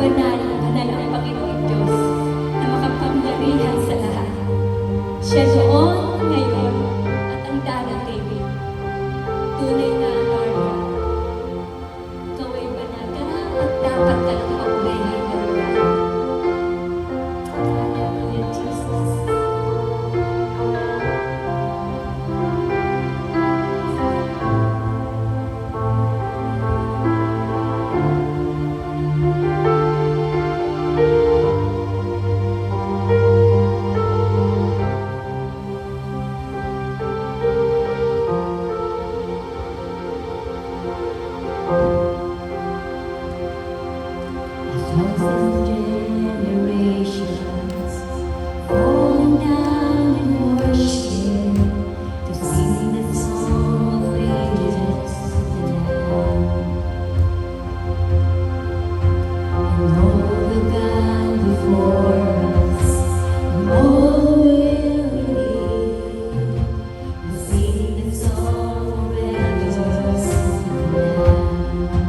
banal ang Panginoong Diyos na makapangyarihan sa lahat. Siya noon, ngayon, at ang darating. Tunay na Lord, Ikaw ay banal, karapat dapat ka lang mabuhay ng Lord. Hallelujah, Jesus. Thousand generations falling down in worship to sing the song of ages to the Lamb. And all the God before us, and all will believe, will sing the song of ages to the Lamb.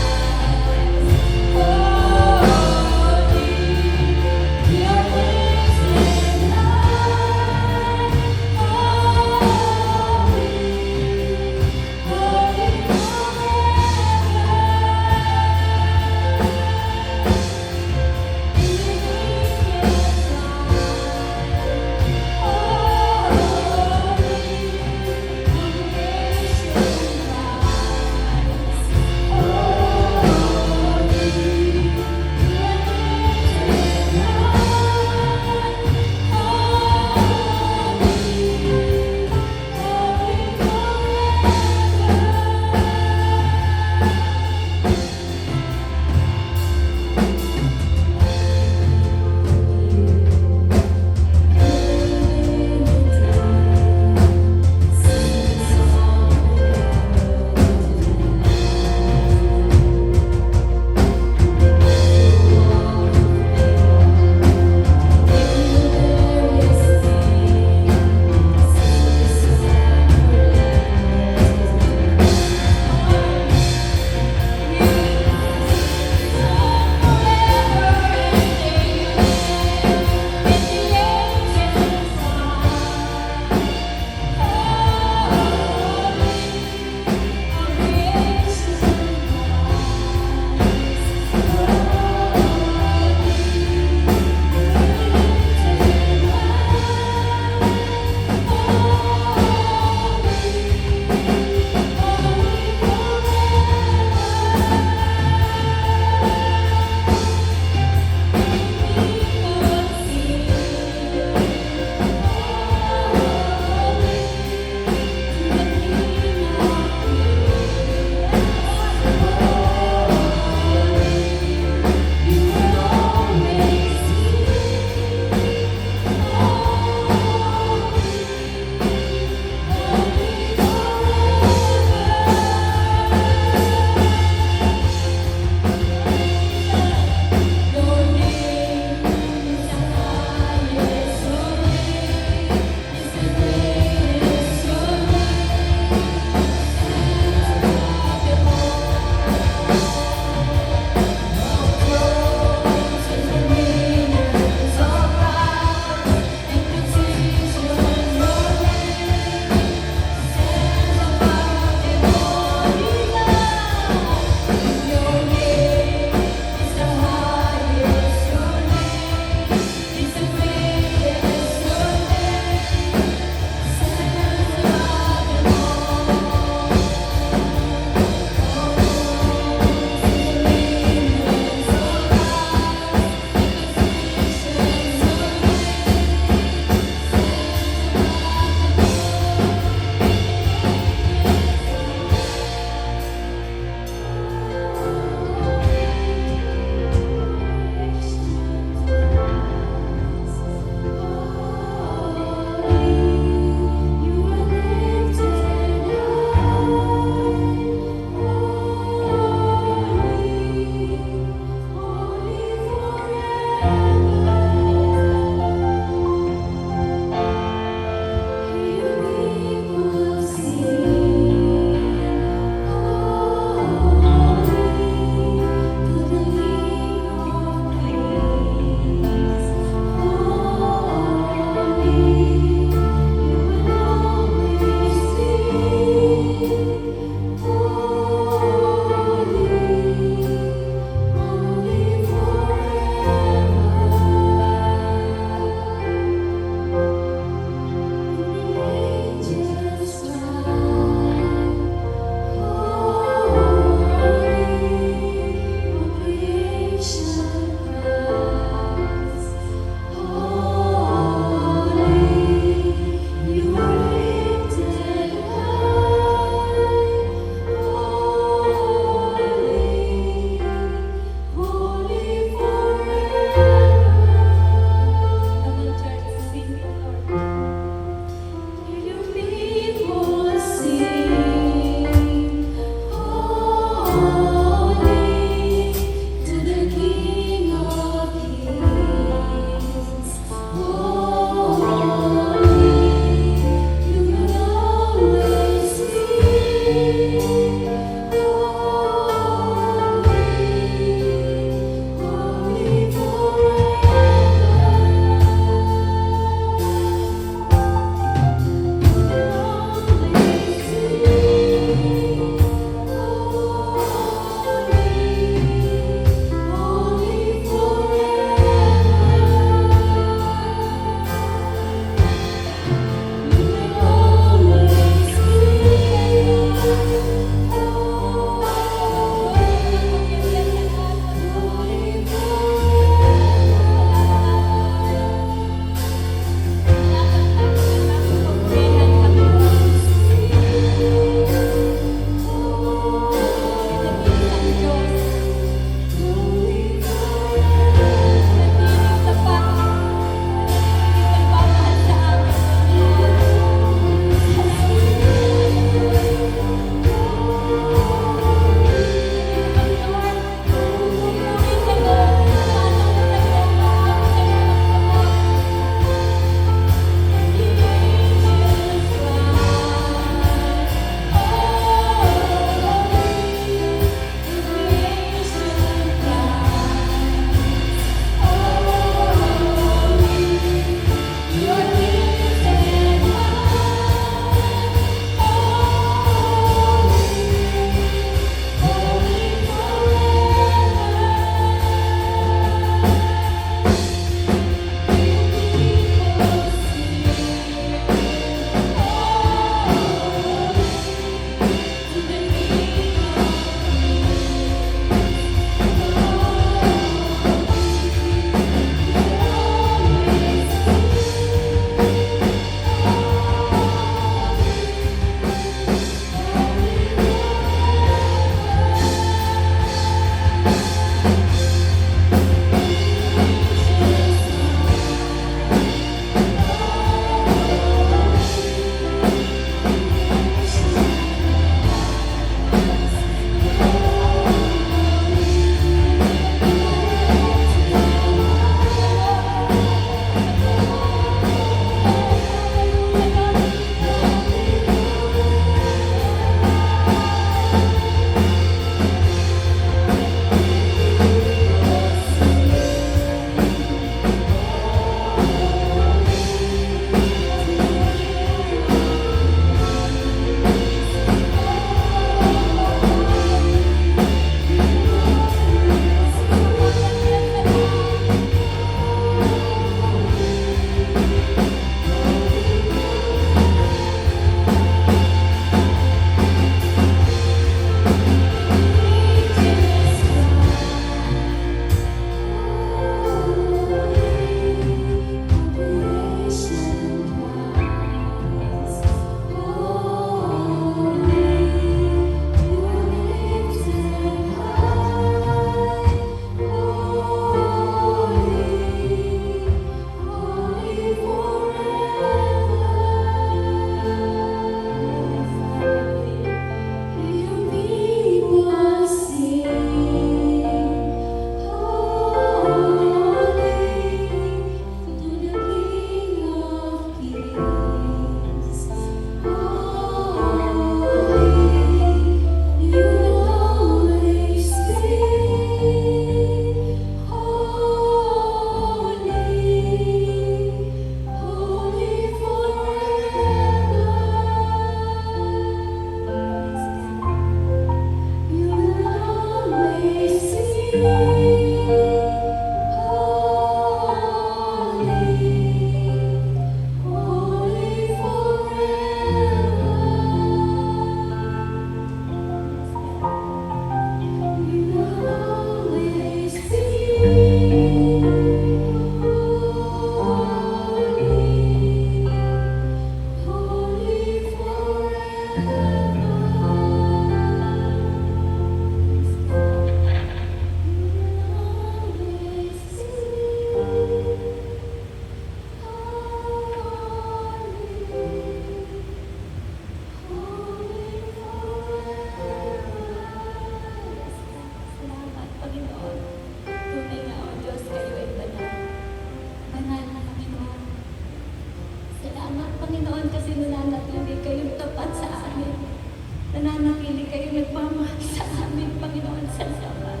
nananatili kayo nagmamahal sa amin, Panginoon, sa laman.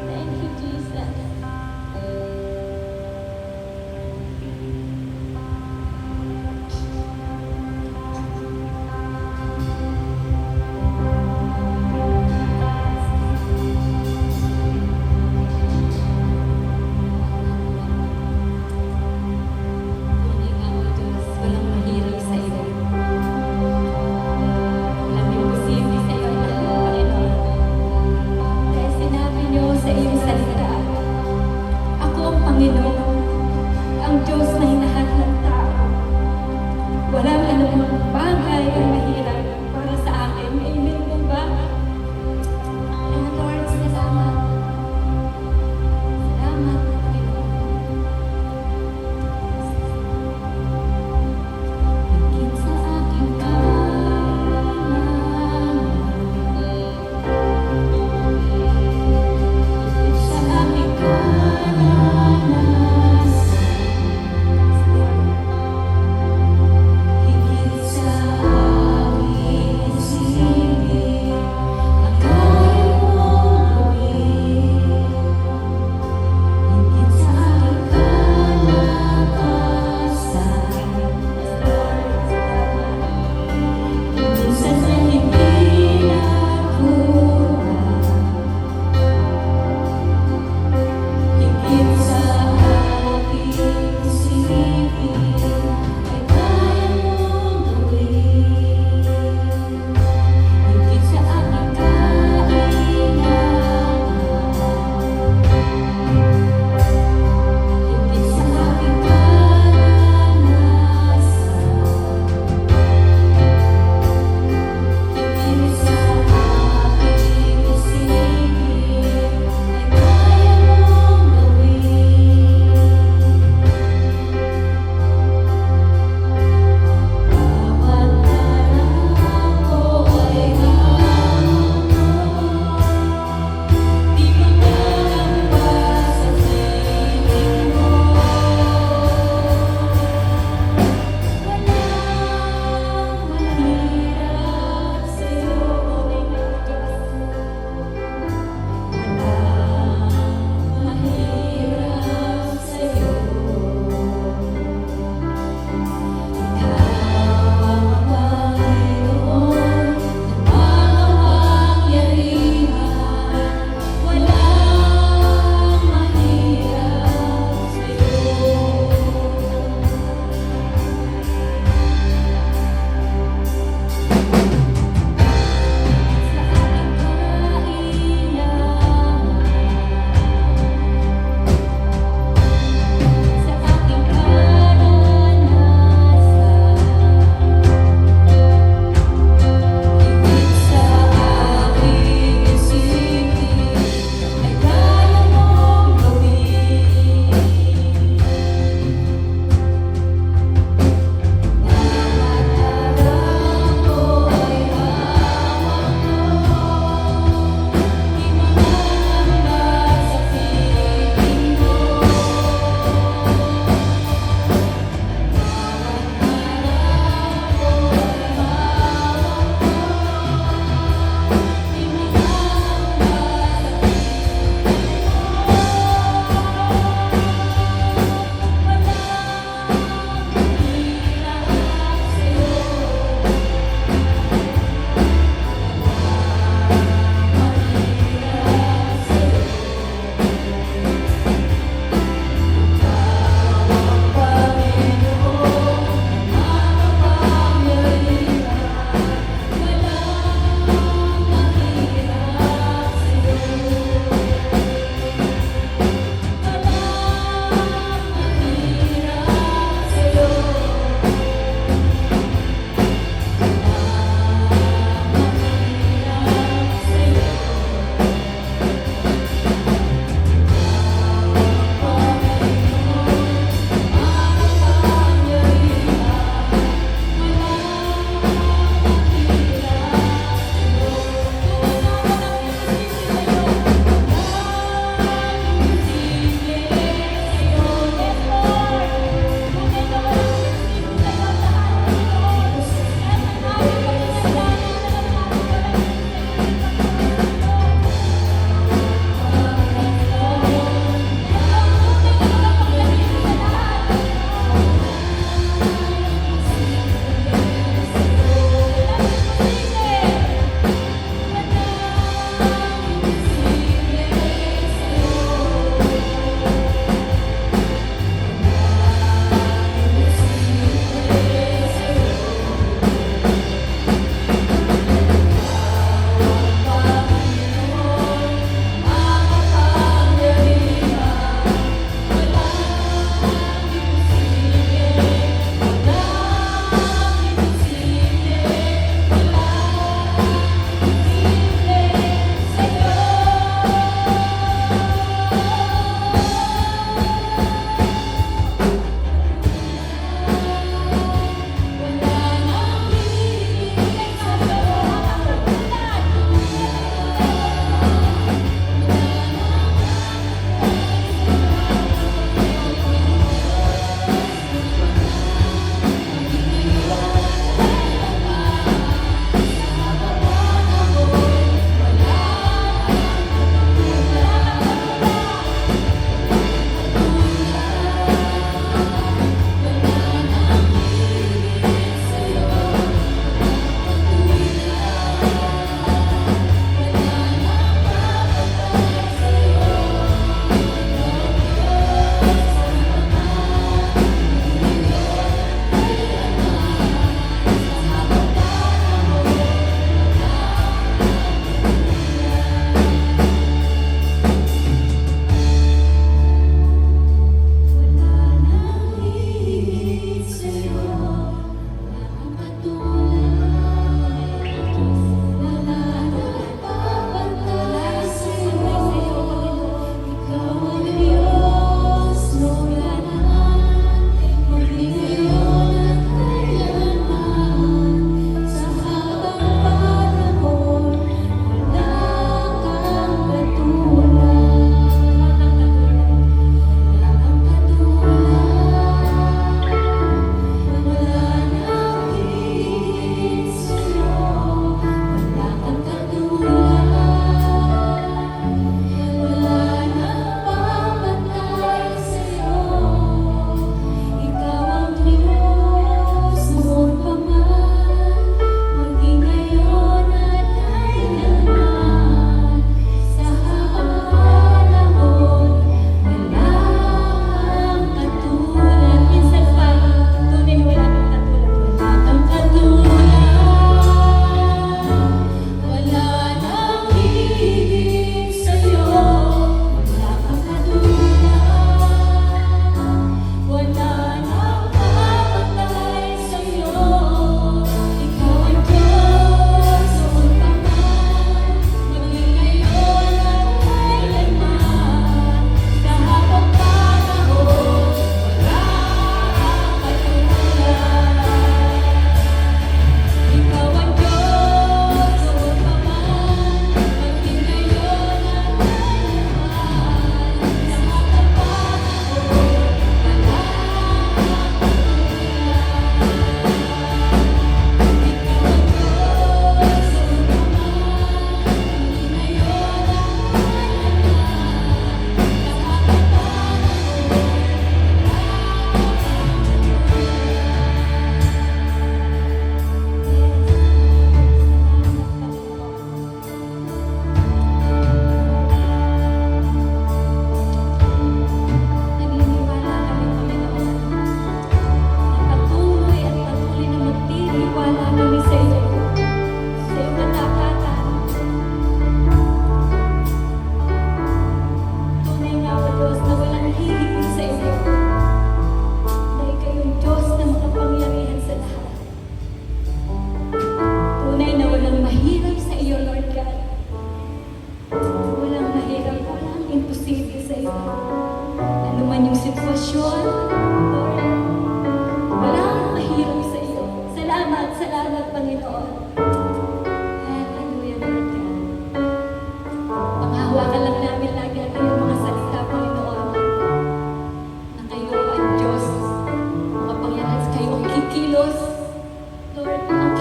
Thank you, Jesus. Tunay nga, O Diyos, walang mahirap sa iyo. Walang imposible sa iyo ang lahat, Panginoon. Dahil sinabi niyo sa iyong salita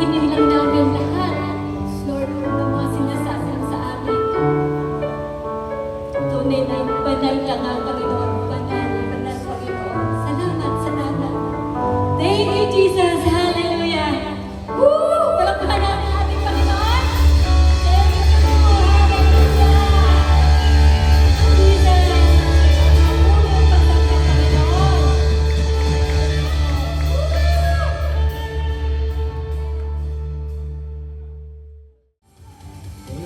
Kinilang namin lahat, Lord, ng mga sinasabi mo sa amin. Tunay na banal ka nga, Panginoon. Banal, banal, Panginoon. Salamat, salamat. Thank you, Jesus. Hallelujah. Woo! Palakpakan natin ang ating Panginoon. Thank you, hallelujah. Jesus. Pagpapalong, Panginoon.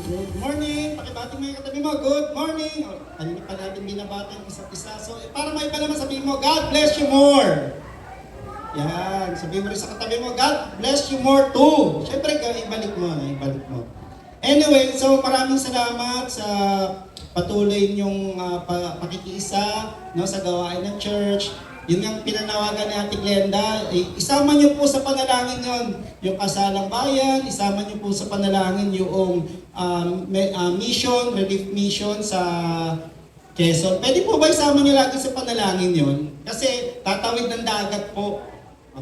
Good morning! Pakibati mo yung katabi mo. Good morning! Kanina pa natin binabati ang isa't isa. So, para may pa naman sabihin mo, God bless you more! Yan. Sabihin mo rin sa katabi mo, God bless you more too! Siyempre, ibalik mo. Ibalik mo. Anyway, so maraming salamat sa patuloy niyong pakikiisa, no, sa gawain ng church. Yun yung pinanawagan ni Ate Glenda. Isama niyo po sa panalangin yon yung kasalang bayan, isama niyo po sa panalangin yung mission, relief mission sa Quezon. Pwede po ba isama niyo lagi sa panalangin yon? Kasi tatawid ng dagat po.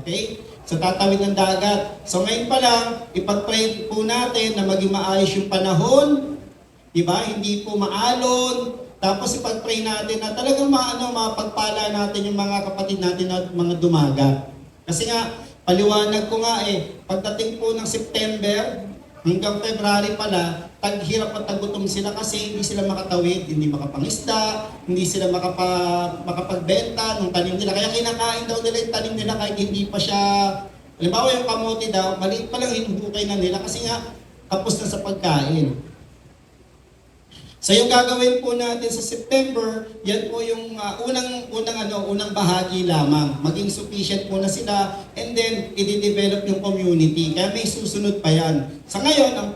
Okay? So tatawid ng dagat. So ngayon pa lang, ipag-pray po natin na maging maayos yung panahon. Diba? Hindi po maalon. Tapos ipag-pray natin na talagang mapagpala natin yung mga kapatid natin na mga dumagat. Kasi nga, paliwanag ko nga pagdating po ng September hanggang February pala, taghirap at tagutom sila kasi hindi sila makatawid, hindi makapangisda, hindi sila makapagbenta ng tanim nila. Kaya kinakain daw nila yung tanim nila kahit hindi pa siya, halimbawa yung kamote daw, maliit pa lang hinuhukay na nila kasi nga kapos na sa pagkain. So yung gagawin po natin sa September, yan po yung unang bahagi lamang. Maging sufficient po na sila and then i-develop yung community. Kaya may susunod pa yan. Sa ngayon, ang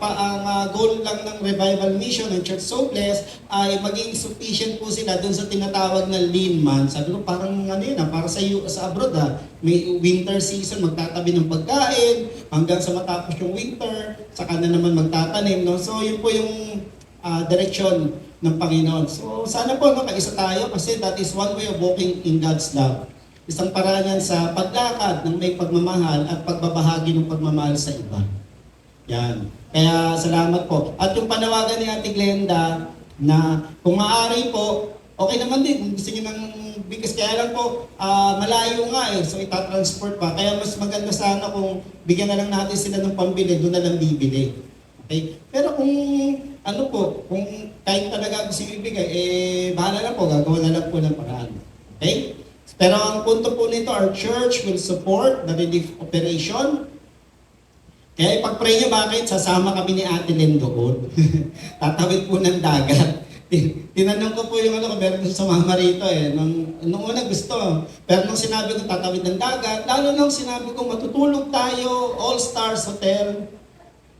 goal lang ng revival mission ng Church So Blessed ay maging sufficient po sila dun sa tinatawag na lean month. Sabi ko parang para sa abroad may winter season, magtatabi ng pagkain hanggang sa matapos yung winter, saka na naman magtatanim. No? So yun po yung direksyon ng Panginoon. So sana po makaisa tayo kasi that is one way of walking in God's love. Isang paraan sa paglakad ng may pagmamahal at pagbabahagi ng pagmamahal sa iba. Yan. Kaya salamat po. At yung panawagan ni Ate Glenda na kung maaari po, okay naman din kung gusto niyo ng bigas. Kaya lang po, malayo nga so itatransport pa. Kaya mas maganda sana kung bigyan na lang natin sila ng pambili, doon na lang bibili. Okay? Pero kung kung kahit talaga gusto yung ibigay, bahala na po, gagawa na lang po ng paraan. Okay? Pero ang punto po nito, our church will support the relief operation. Kaya ipag-pray nyo bakit sasama kami ni Ate Len doon. Tatawid po ng dagat. Tinanong ko po yung kung meron gusto sumama rito Nung una gusto. Pero nung sinabi ko tatawid ng dagat, lalo nung sinabi ko matutulog tayo, All Stars Hotel.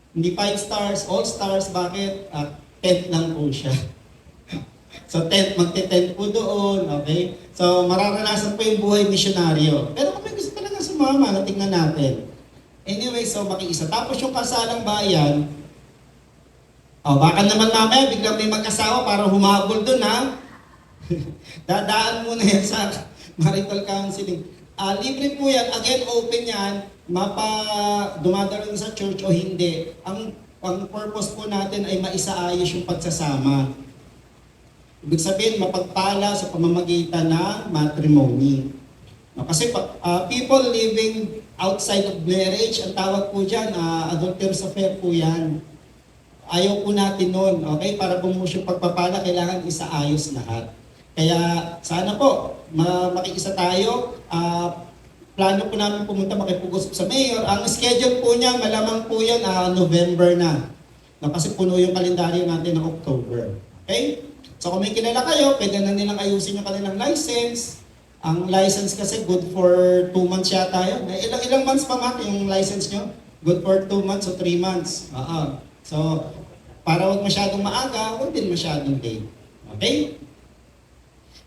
Hindi 5 stars, all stars, bakit? Tent lang po siya. So magte-tent po doon, okay? So mararanasan po yung buhay misyonaryo. Pero kung may gusto talaga sumama, natingnan natin. Anyway, so makiisa. Tapos yung kasalang bayan, baka naman mamaya biglang may mag-asawa para humabol doon Dadaan muna yan sa marital counseling. Libre po yan, again open yan, dumadalo sa church o hindi. Ang purpose po natin ay maisaayos yung pagsasama. Ibig sabihin, mapagpala sa pamamagitan ng matrimony. Kasi people living outside of marriage, ang tawag po dyan, adulterous affair po yan. Ayaw po natin nun, okay? Para bumuhos yung pagpapala, kailangan isaayos lahat. Kaya sana po, makikisa tayo. Plano po namin pumunta makipag-usap sa mayor. Ang schedule po niya, malamang po yan, November na. Kasi puno yung kalendaryo natin ng October. Okay? So kung may kilala kayo, pwede na nilang ayusin yung kanilang license. Ang license kasi good for 2 months yata yun. Ilang months pa yung license nyo? Good for 2 months o 3 months. So, para huwag masyadong maaga, huwag din masyadong late. Okay?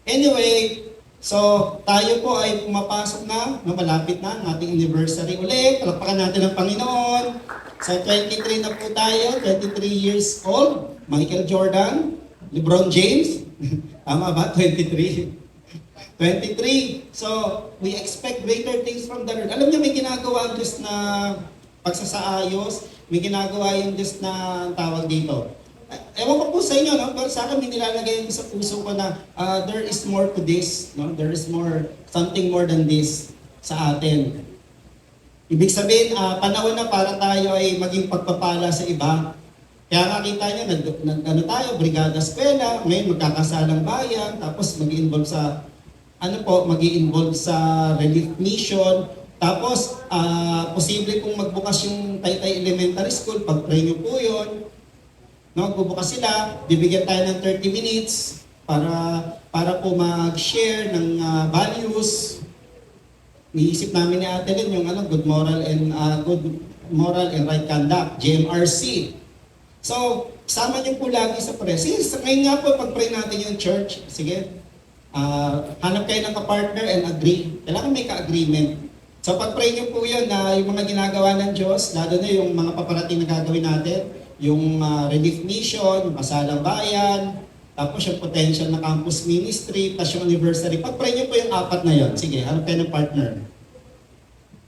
Anyway, so tayo po ay pumapasok na, malapit na ang ating anniversary ulit. Palakpakan natin ang Panginoon. So 23 na po tayo, 23 years old. Michael Jordan, LeBron James. Tama ba? 23. 23. So, we expect greater things from the Lord. Alam niyo, may ginagawa ang Diyos na pagsasaayos, may ginagawa yung Diyos na tawag dito. Ewan ko po sa inyo, no? Pero sa akin, may nilalagay sa puso ko na there is more to this. No? There is more, something more than this sa atin. Ibig sabihin, panahon na para tayo ay maging pagpapala sa iba. Kaya nga kita nyo, ano tayo, Brigada Eskwela, may magkakasalang bayan, tapos mag-involve sa, mag-involve sa relief mission. Tapos, posible kung magbukas yung Taytay Elementary School, pag-pray nyo po yun. No, bubukas sila, bibigyan tayo ng 30 minutes para po mag-share ng values. Niisip namin ni Ate Lynn yung good moral and right conduct, GMRC. So, sama niyo po lagi sa prayer. Sige, ngayon nga po, pag-pray natin yung church. Sige, hanap kayo ng ka-partner and agree. Kailangan may ka-agreement. So, pag-pray niyo po yun na yung mga ginagawa ng Diyos, lalo na yung mga paparating na gagawin natin, yung relief mission, yung pasalang bayan, tapos yung potential na campus ministry, tapos yung anniversary. Pag-pray niyo po yung 4 na yun. Sige, hanap kayo ng partner.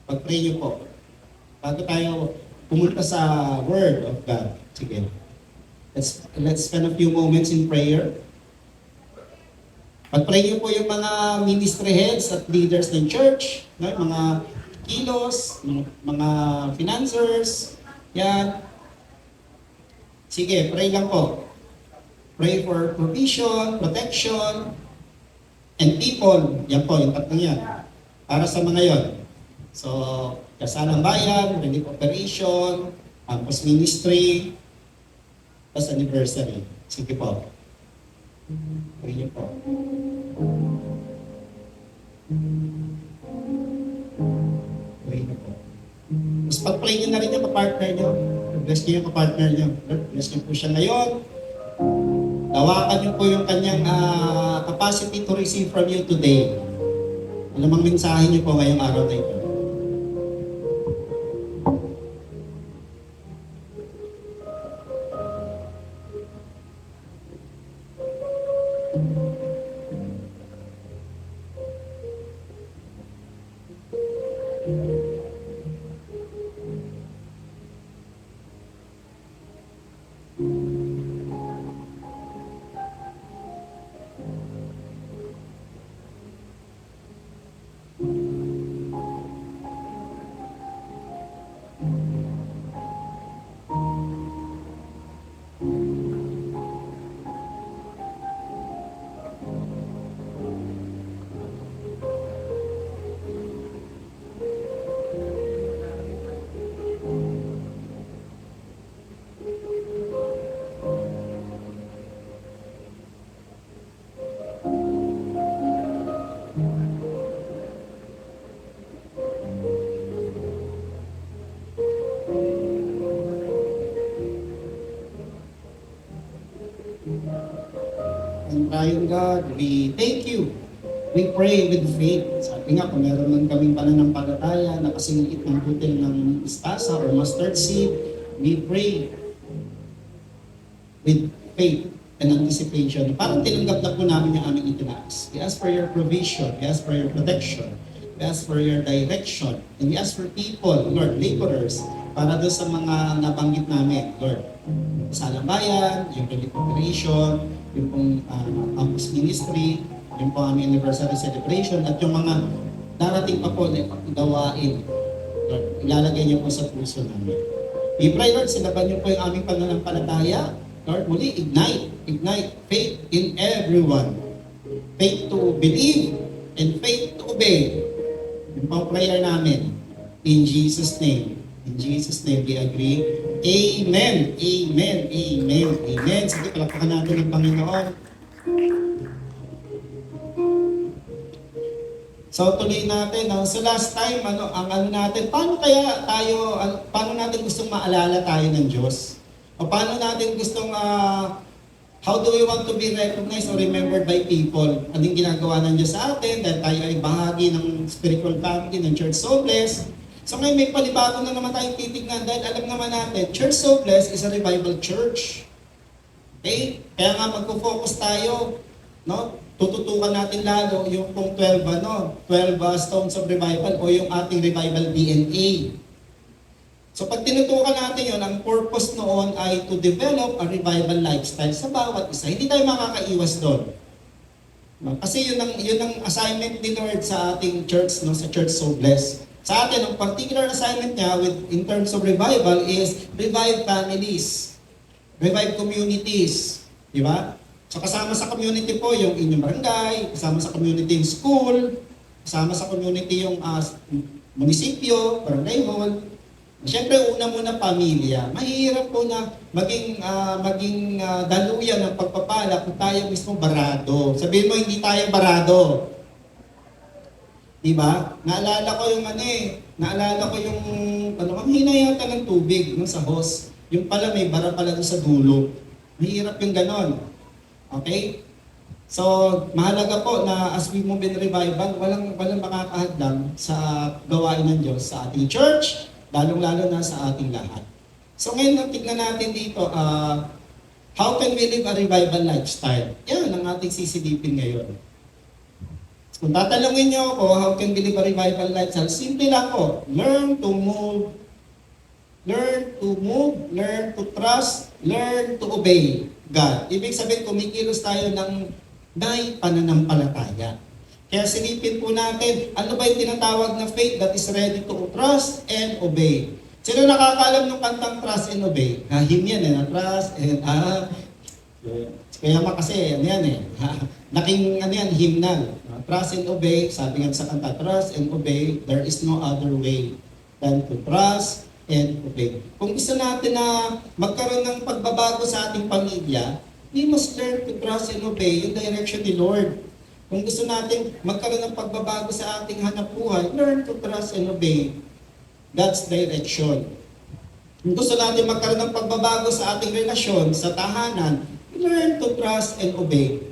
Pag-pray niyo po. Bago tayo pumunta sa Word of God. Sige. Let's spend a few moments in prayer. Pag-pray niyo po yung mga ministry heads at leaders ng church, no? Mga kilos, mga financiers, yan. Sige, pray lang po. Pray for provision, protection, and people. Yan po, yung tatlong yan. Para sa mga yon. So, kasalang bayan, relief operation, campus ministry, plus anniversary. Sige po. Pray niyo po. Pray niyo po. Mas pag-pray niyo na rin yung partner niyo. Bless niyo yung partner niyo. Bless niyo po siya ngayon. Tawakan niyo po yung kanyang capacity to receive from you today. Ano mang mensahe niyo po ngayong araw na ito? And Brian God, we thank you. We pray with faith. Sabi nga, kung meron lang kaming pananampalataya na kasingit ng butil ng istasa or mustard seed, we pray with faith and anticipation. Parang tinanggap na po namin yung aming itinaas. We ask for your provision. We ask for your protection. We ask for your direction. And we ask for people, Lord, laborers, para doon sa mga nabanggit namin, Lord. Salang bayan, yung relief operation, yung pong campus ministry, yung po aming anniversary celebration, at yung mga darating pa po na gawain. Lord, ilalagay niyo po sa puso namin. We pray, Lord, silaban niyo po yung aming pananampalataya. Lord, muli, ignite faith in everyone. Faith to believe and faith to obey. Yung pang prayer namin. In Jesus' name. In Jesus' name we agree. Amen. Amen. Amen. Amen. Sige, palakpakan natin ang Panginoon. So tuloy natin, so last time, ang natin, paano natin gustong maalala tayo ng Diyos? O paano natin gustong, how do we want to be recognized or remembered by people? Anong ginagawa ng Diyos sa atin dahil tayo ay bahagi ng spiritual family ng Church So Blessed? So ngayon may panibago na naman tayong titignan dahil alam naman natin, Church So Blessed is a revival church. Okay? Kaya nga magpo-focus tayo, no? Tututukan natin lalo yung pong 12 stones of revival o yung ating revival DNA. So pag tinutukan natin yun, ang purpose noon ay to develop a revival lifestyle sa bawat isa. Hindi tayo makakaiwas doon. No? Kasi yun ang assignment ni Lord sa ating church, no? Sa Church So Blessed. Sa atin, ang particular assignment niya in terms of revival is revive families, revive communities. Di ba? So kasama sa community po yung inyong barangay, kasama sa community yung school, kasama sa community yung munisipyo, barangay hall. Siyempre, una muna pamilya. Mahirap po na maging daluyan ng pagpapala kung tayo mismo barado. Sabihin mo, hindi tayo barado. Diba? Naalala ko yung mahina yata ng tubig nung sa hose. Yung pala may bara pala doon sa dulo. Mahirap yung ganon. Okay? So, mahalaga po na as we move in revival, walang makakahadlang sa gawain ng Diyos sa ating church, lalong-lalo na sa ating lahat. So ngayon, tignan natin dito, how can we live a revival lifestyle? Yan ang ating sisilipin ngayon. Kung tatanungin niyo ako, how can we live a revival lifestyle? Simple lang po. Learn to move, learn to trust, learn to obey God. Ibig sabihin, kumikilos tayo ng may pananampalataya. Kaya silipin po natin, ano ba yung tinatawag na faith that is ready to trust and obey? Sino nakakaalam ng kantang trust and obey? Hymn yan na trust and kaya kasi yan Naking hymnal. Trust and obey, sabi nga sa kanta, trust and obey, there is no other way than to trust and obey. Kung gusto natin na magkaroon ng pagbabago sa ating pamilya, we must learn to trust and obey yung direction ni Lord. Kung gusto natin magkaroon ng pagbabago sa ating hanapbuhay, learn to trust and obey God's direction. Kung gusto natin magkaroon ng pagbabago sa ating relasyon, sa tahanan, learn to trust and obey.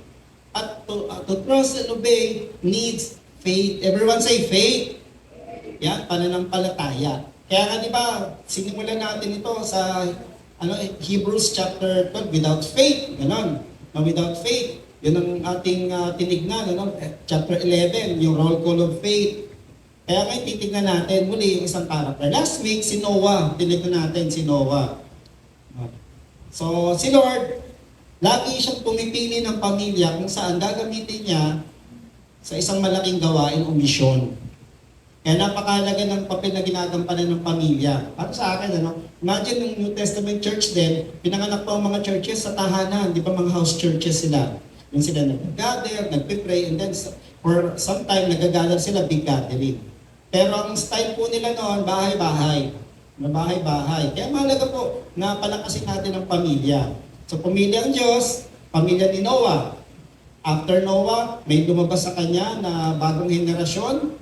At to trust and obey needs faith. Everyone say faith. Yan, pananampalataya. Kaya nga di ba, sinimulan natin ito sa Hebrews chapter 12, without faith. Ganon. Without faith. Yun ang ating tinignan, chapter 11, yung roll call of faith. Kaya ngayon titignan natin muli yung isang character. Last week, si Noah, tinignan natin si Noah. So, si Lord, lagi siyang pumipili ng pamilya kung saan gagamitin niya sa isang malaking gawain o misyon. Kaya napakahalaga ng papel na ginagampanan ng pamilya. Para sa akin, imagine yung New Testament church din, pinanganak po ang mga churches sa tahanan, di ba mga house churches sila. Yung sila nag-gather, nagpipray, and then for some time nag-gather sila, big gathering. Pero ang style po nila noon, bahay-bahay. Bahay-bahay. Kaya mahalaga po na palakasin natin ang pamilya. So pamilya ang Diyos, pamilya ni Noah. After Noah, may lumabas sa kanya na bagong henerasyon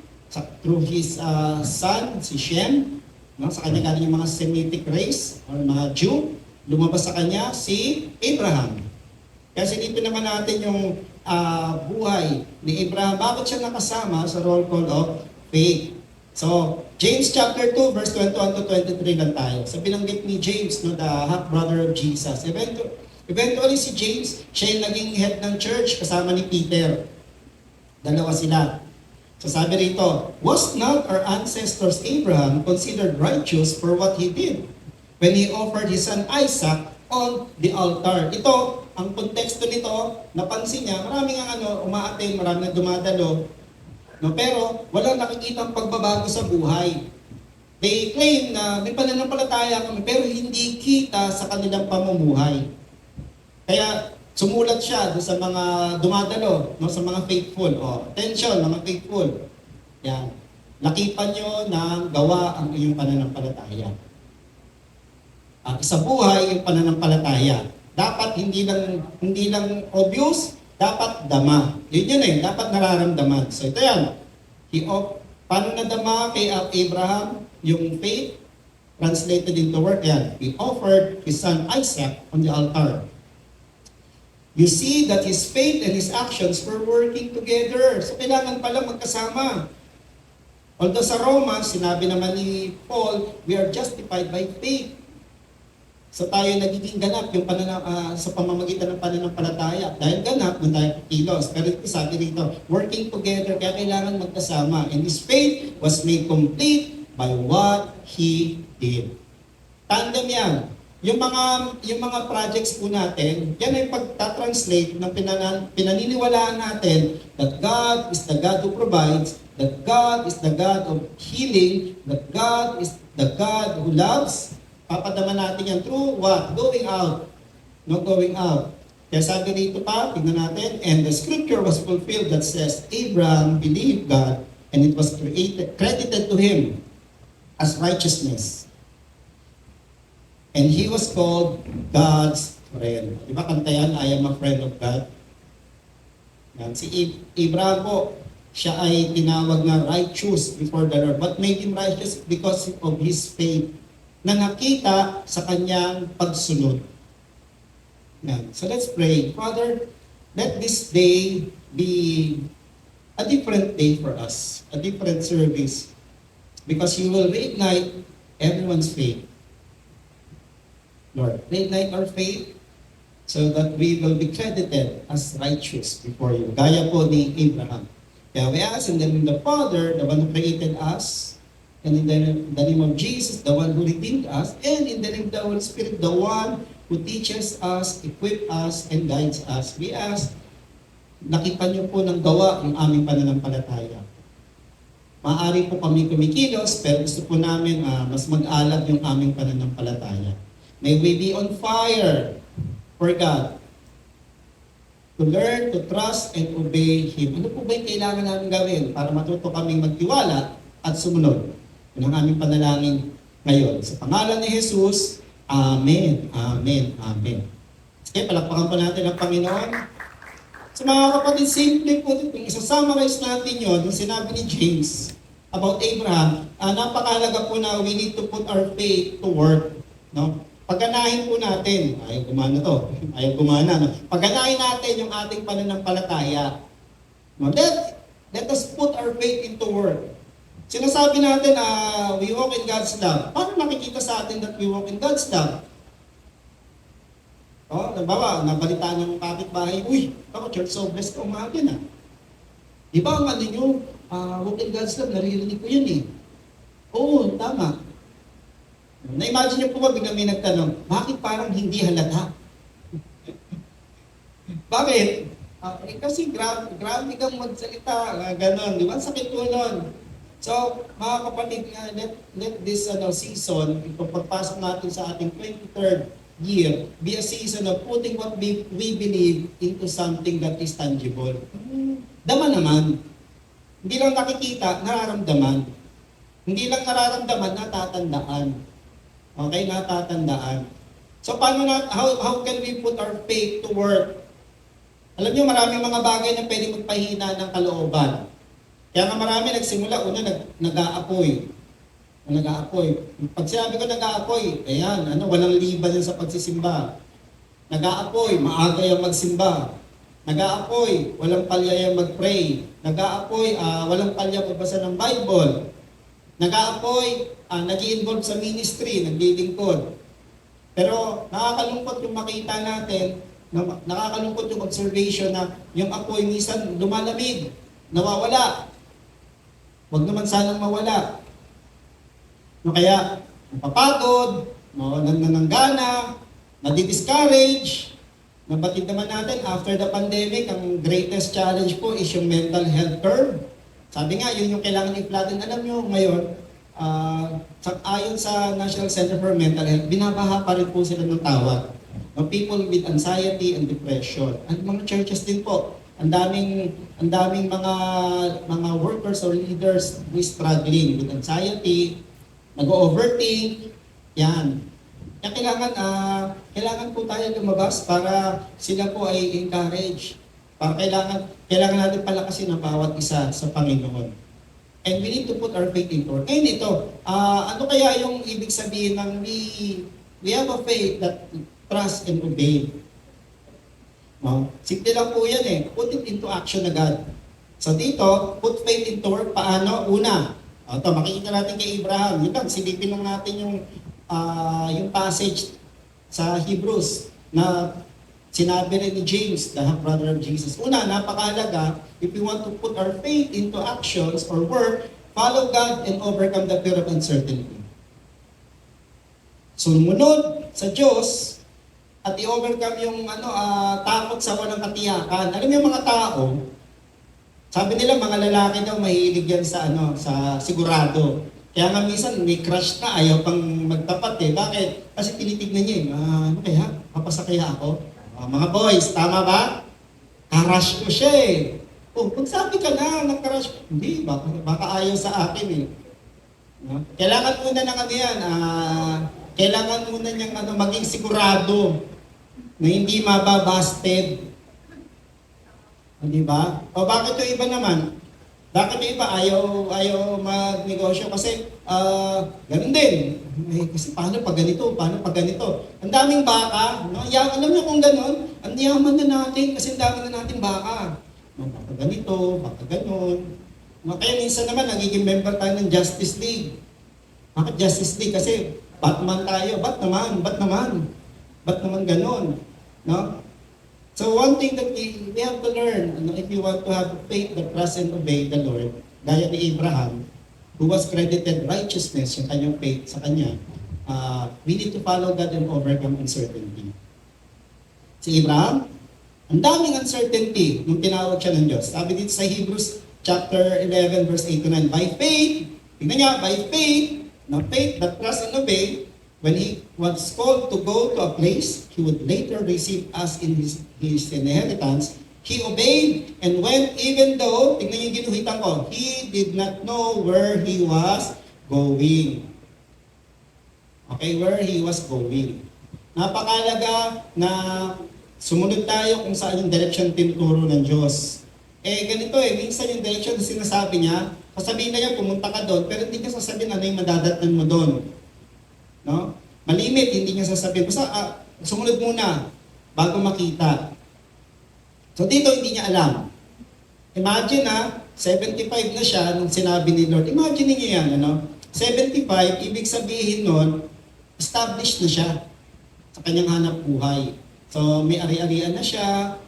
through his son, si Shem. Sa kanya galing yung mga Semitic race or mga Jew. Lumabas sa kanya si Abraham. Kaya silipin naman natin yung buhay ni Abraham. Bakit siya nakasama sa roll call of faith? So, James chapter 2, verse 21 to 23 lang tayo. So, binanggit ni James, the half-brother of Jesus. Eventually, si James, siya yung naging head ng church kasama ni Peter. Dalawa sila. So, sabi rito, was not our ancestors Abraham considered righteous for what he did when he offered his son Isaac on the altar? Ito, ang konteksto nito, napansin niya, maraming umaattend, maraming dumadalo, pero walang nakikitang pagbabago sa buhay. They claim na may pananampalataya kami, pero hindi kita sa kanilang pamumuhay. Kaya sumulat siya doon sa mga dumadalo, sa mga faithful. Attention, mga faithful. Yan. Lakipan nyo ng gawa ang iyong pananampalataya. Sa buhay, yung pananampalataya. Dapat hindi lang obvious, dapat dama. Yun dapat nararamdaman. So ito yan. Paano nadama kay Abraham yung faith? Translated into word yan. He offered his son Isaac on the altar. You see that his faith and his actions were working together. So kailangan pala magkasama. Although sa Romans, sinabi naman ni Paul, we are justified by faith. So tayo nagiging ganap yung sa pamamagitan ng pananampalataya. Dahil ganap, doon tayo kilos. Pero sabi rito, working together, kaya kailangan magkasama. And his faith was made complete by what he did. Tandem yan. Yung mga projects po natin, yan ay pagta-translate ng pinaniniwalaan natin that God is the God who provides, that God is the God of healing, that God is the God who loves. Papadama natin yan through what? Going out. No going out. Kaya sabi dito pa, tignan natin, and the scripture was fulfilled that says, Abraham believed God and it was credited to him as righteousness. And he was called God's friend. Diba kanta yan, I am a friend of God? Yan. Si Abraham po, siya ay tinawag na righteous before the Lord. What made him righteous? Because of his faith na nakita sa kanyang pagsunod. Yan. So let's pray. Father, let this day be a different day for us, a different service, because you will reignite everyone's faith. Lord, reignite our faith so that we will be credited as righteous before you. Gaya po ni Abraham. Kaya we ask in the name of the Father, the one who created us, and in the name of Jesus, the one who redeemed us, and in the name of the Holy Spirit, the one who teaches us, equips us, and guides us. We ask, nakita niyo po ng gawa yung aming pananampalataya. Maaari po kami kumikilos, pero gusto po namin mas mag-alag yung aming pananampalataya. May we be on fire for God. To learn, to trust, and obey Him. Ano po ba yung kailangan namin gawin para matuto kaming magtiwala at sumunod? Yun ang aming panalangin ngayon. Sa pangalan ni Jesus, Amen, Amen, Amen. Okay, palakpakan po natin ang Panginoon. Sa mga kapatid, simple po dito. Isasummarize natin yun, yung sinabi ni James about Abraham. Napakahalaga po na we need to put our faith to work. No? Pagganahin po natin, ayaw gumana to, ayaw gumana. No? Pagganahin natin yung ating pananampalataya. No? Let us put our faith into work. Sinasabi natin, we walk in God's love. Paano nakikita sa atin that we walk in God's love? Nabawa, nabalita ng kapitbahay, uy, ako church so blessed ka umaga na. Di ba ang ano nyo, walk in God's love, naririnig ko yun eh. Oo, tama. Na-imagine niyo po ba, biglang may nagtanong, bakit parang hindi halata? Bakit? Kasi grabe kang magsalita, gano'n, di ba? Sakit po nun. So, mga kapatid, let this season, kung pagpasok natin sa ating 23rd year, be a season of putting what we believe into something that is tangible. Dama naman. Hindi lang nakikita, nararamdaman. Hindi lang nararamdaman, natatandaan. Okay, natatandaan. So, how can we put our faith to work? Alam niyo, maraming mga bagay na pwede magpahina ng kalooban. Kaya nga marami nagsimula, una nag-aapoy. Pag sinabi ko nag-aapoy, ayan, walang liban sa pagsisimba. Nag-aapoy, maaga yung magsimba. Nag-aapoy, walang palya yung mag-pray. Nag-aapoy, walang palya magbasa ng Bible. Nag-aapoy, nag-i-involve sa ministry, naglilingkod. Pero nakakalungkot yung makita natin, nakakalungkot yung observation na yung apoy minsan lumalamig, nawawala. Huwag naman sanang mawala. No, kaya, napapagod, nananggana, nadi-discourage. Nabatid naman natin, after the pandemic, ang greatest challenge po is yung mental health curve. Sabi nga, yun yung kailangan i-flatten. Alam nyo, ngayon, ayon sa National Center for Mental Health, binabaha pa rin po sila ng tawag. People with anxiety and depression. At mga churches din po, ang daming mga workers or leaders who is struggling with anxiety, nag-overthink, yan. Kaya kailangan po tayo lumabas para sila po ay encourage. Kailangan natin palakasin ang bawat isa sa Panginoon. And we need to put our faith into work. Ngayon ito, ano kaya yung ibig sabihin ng we have a faith that trust and obey. No? Simple lang po yan eh. Put it into action agad. So dito, put faith into work. Paano? Una, ito, makikita natin kay Abraham. Yun lang, silipin lang natin yung passage sa Hebrews na sinabi rin ni James, the half-brother of Jesus. Una, napakahalaga, if we want to put our faith into actions or work, follow God and overcome the fear of uncertainty. sumunod sa Diyos, at i-overcome yung takot sa walang katiyakan. Alam mo yung mga tao, sabi nila mga lalaki daw mahilig yan sa sigurado. Kaya nga minsan may crush na ayaw pang magtapat eh. Bakit? Kasi tinitignan niya eh. Ano kaya? Papasa kaya ako? Mga boys, tama ba? Crush ko siya eh. Magsabi ka na, nag-crush. Hindi, baka ayaw sa akin eh. No? Kailangan muna ng kailangan muna niyang maging sigurado na hindi mababasted. Di ba? O bakit yung iba naman? Bakit yung iba ayaw magnegosyo? Kasi ganun din. Kasi paano pag ganito? Paano pag ganito? Ang daming baka. No? Alam niyo kung ganun, ang yaman na natin kasi ang dami na nating baka. No, baka ganito, baka ganun. No, kaya minsan naman nagiging member tayo ng Justice League. Bakit Justice League? Kasi Batman tayo. Ba't naman ganun? No? So one thing that we have to learn, if you want to have faith that trust and obey the Lord, gaya ni Abraham, who was credited righteousness, yung kanyang faith sa kanya, we need to follow God and overcome uncertainty. Si Abraham, ang daming uncertainty nung tinawag siya ng Diyos. Sabi dito sa Hebrews chapter 11 verse 8 to 9, by faith, tingnan niya, by faith, na faith that trust and obey, when he was called to go to a place he would later receive as in his inheritance, he obeyed and went even though, tingnan niyo yung ginuhitan ko, he did not know where he was going. Okay, where he was going. Napakalaga na sumunod tayo kung saan yung direction tinuturo ng Diyos. Ganito minsan yung direction na sinasabi niya, sasabihin na niya pumunta ka doon, pero hindi niya sasabihin ano yung madadatnan mo doon. No? Malimit, hindi niya sasabihin. Basta sumunod muna bago makita. So dito hindi niya alam. Imagine 75 na siya nung sinabi ni Lord. Imagine niyo yan, 75, ibig sabihin nun, established na siya sa kanyang hanap buhay. So may ari-arian na siya,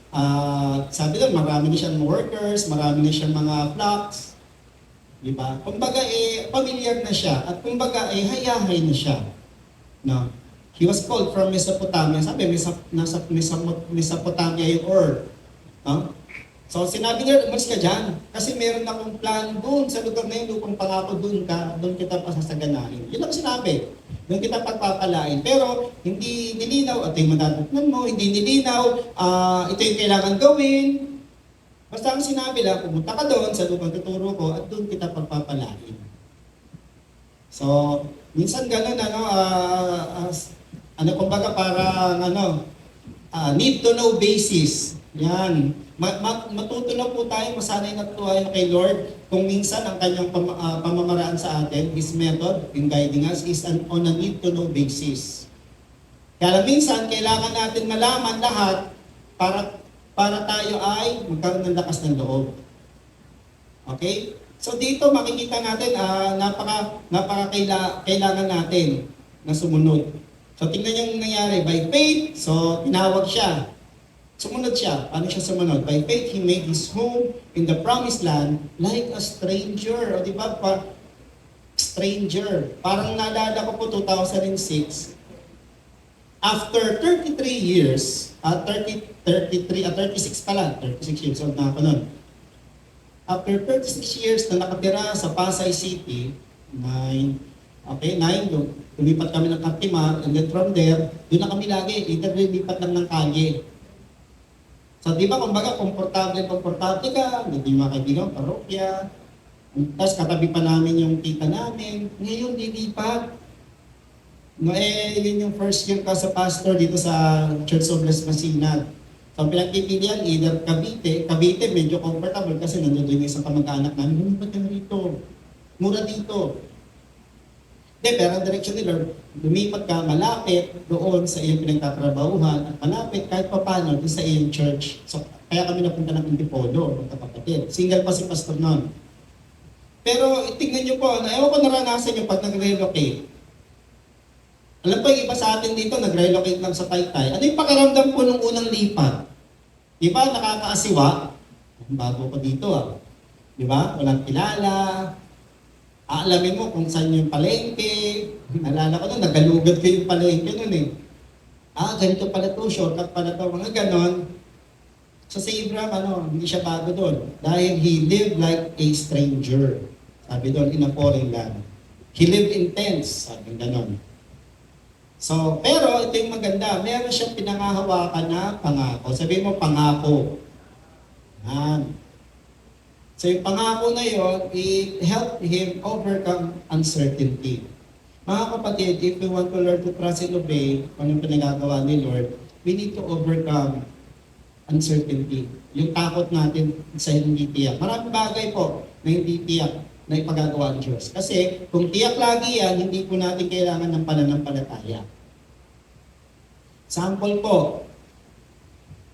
sabi doon, marami na siyang workers, marami na siyang mga flocks. Diba? Kumbaga familiar na siya at kumbaga hayahay na siya. No? He was called from Mesopotamia. Sabi, nasa Mesopotamia yung Ur. No? So sinabi niya, umalis ka dyan. Kasi meron akong plan doon sa lugar na yung lupang pangako doon kita pasasaganahin. Yun ang sinabi. Doon kita pagpapalain. Pero hindi nilinaw, ito yung madadatnan mo, hindi nilinaw, ito yung kailangan gawin. Basta ang sinabi lang, pumunta ka doon sa lupang tuturo ko at doon kita pagpapalain. So, minsan gano'n, kumbaga parang need to know basis. Yan. Matuto na po tayo, masanay na tayo kay Lord kung minsan ang kanyang pamamaraan sa atin, His method in guiding us is on a need to know basis. Kaya minsan, kailangan natin malaman lahat para tayo ay magkaroon ng lakas ng loob. Okay? So dito makikita natin, kailangan natin na sumunod. So tingnan niyo yung nangyari, by faith, so tinawag siya. Sumunod siya. Paano siya sumunod? By faith, he made his home in the promised land like a stranger. O di ba? Stranger. Parang naalala ko po 2006. After 33 years, 36 pala, 36 years old na ako nun. After 36 years na nakatira sa Pasay City, 9, lumipat kami ng Katimar, and then from there, doon na kami lagi, either lumipat lang ng kalye. So di ba, kumbaga, komportable ka, hindi mga kaibigan, parokya, tapos katabi pa namin yung tita namin, ngayon lilipat. Yun yung first year ka sa pastor dito sa Church of Las Masinas. So pinagpipilian, either Cavite medyo comfortable kasi nandun yung isang kamag-anak namin, lumipat ka rito, mura dito. Pero ang direction ni Lord, lumipat ka malapit doon sa iyong pinagtatrabahuhan at malapit kahit papano doon sa iyong church. So kaya kami napunta ng Antipolo, magkapatid. Single pa si pastor noon. Pero tingnan niyo po, ewan ko naranasan niyo pag nag-relocate. Alam po yung iba sa atin dito, nag-relocate lang sa Taytay. Ano yung pakiramdam po nung unang lipat? Di ba, nakakaasiwa? Bago ko dito Di ba? Walang kilala. Aalamin mo kung saan yung palengke. Naalala ko nun, nagalugad ko yung palengke nun eh. Ganito pala to, shortcut pala to, mga ganon. So si Abraham, hindi siya bago doon. Dahil he lived like a stranger. Sabi doon, in a foreign land. He lived in tents, sabi ganon. So, pero ito yung maganda, meron siyang pinangahawakan na pangako. Sabihin mo, pangako. Yan. So yung pangako na yon, it helped him overcome uncertainty. Mga kapatid, if we want to learn to trust and obey, kung yung pinagagawa ni Lord, we need to overcome uncertainty. Yung takot natin sa hindi tiyak. Maraming bagay po na hindi tiyak na ipagagawa ng Diyos. Kasi kung tiyak lagi yan, hindi po natin kailangan ng pananampalataya. Sample po,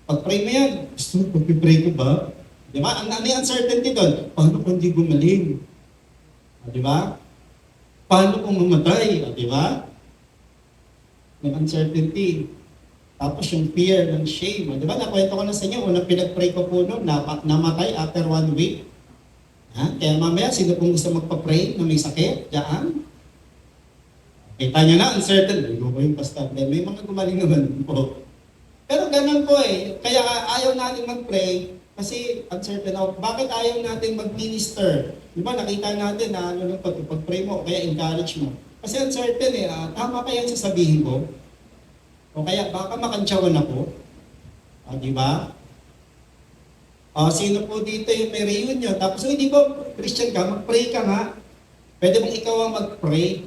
pag-pray mo yan, gusto mo, pag-pray ko ba? Di ba? Ano yung uncertainty doon? Paano kung hindi gumaling? Di ba? Paano kung mamatay? Di ba? Yung uncertainty. Tapos yung fear, yung shame. Di ba? Nakwento ko na sa inyo, unang pinag-pray ko po noon, namatay after 1 week. Kaya mamaya, sino pong gusto magpa-pray na may sakit? Diyan. Kita nyo na, uncertain. Hindi ko yung pastor. May mga gumaling naman po. Pero ganun po eh. Kaya ayaw natin mag-pray kasi uncertain ako. Bakit ayaw natin mag-minister? Di ba, nakita natin na pag-pray mo, kaya encourage mo. Kasi uncertain eh. Tama kaya yung sasabihin ko? O kaya baka makantsawan ako? Di ba? Sino po dito yung may reunion? Tapos, hindi ba Christian ka? Mag-pray ka nga. Pwede mong ikaw ang mag-pray.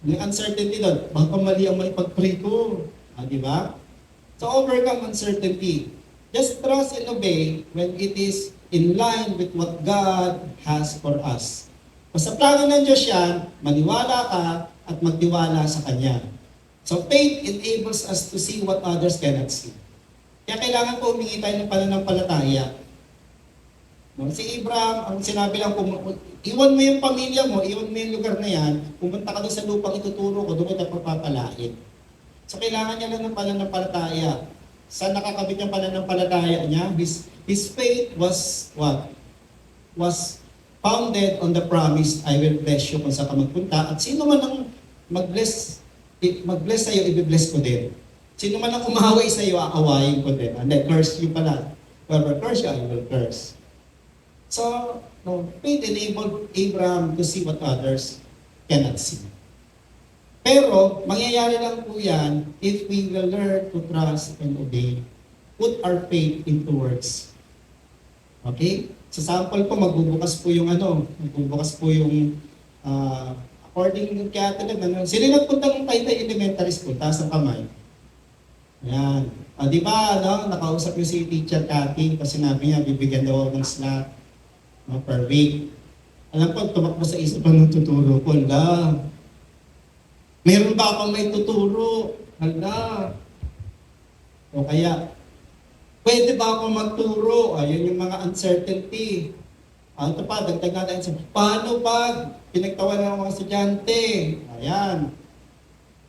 Yung uncertainty doon, baka mali ang maipag-pray ko. Di ba? So, overcome uncertainty. Just trust and obey when it is in line with what God has for us. Kung sa plano ng Diyos yan, maniwala ka at magtiwala sa Kanya. So, faith enables us to see what others cannot see. Kaya kailangan po humingi tayo ng pananampalataya. Si Abraham, ang sinabi lang, iwan mo yung pamilya mo, iwan mo yung lugar na yan, pumunta ka doon sa lupang ituturo ko, doon kita papapalain. So kailangan niya lang ng pananampalataya. Saan nakakabit yung pananampalataya niya? His faith was what? Was founded on the promise, I will bless you kung saan ka magpunta. At sino man ang mag-bless sa'yo, i-bless ko din. Sino man ang umaway sa'yo, aawayin ko din. And then curse you pala. Whoever curse you, I will curse. So, faith enabled Abraham to see what others cannot see. Pero, mangyayari lang po yan if we will learn to trust and obey. Put our faith into works. Okay? Sa sample po, magbubukas po yung according kaya talaga, sino nagpunta ng Taytay Elementary School, taas ang kamay. Ayan. Di ba, nakausap yung si Teacher Cathy, kasi sinabi niya, bibigyan daw ako ng slot per week. Alam ko, tumakbo sa isip ng tuturo ko. Meron ba akong may tuturo? O kaya, pwede ba akong magturo? Ayun yung mga uncertainty. Ito pa, dagdag natin. Paano pag pinagtawanan ng mga estudyante? Ayan.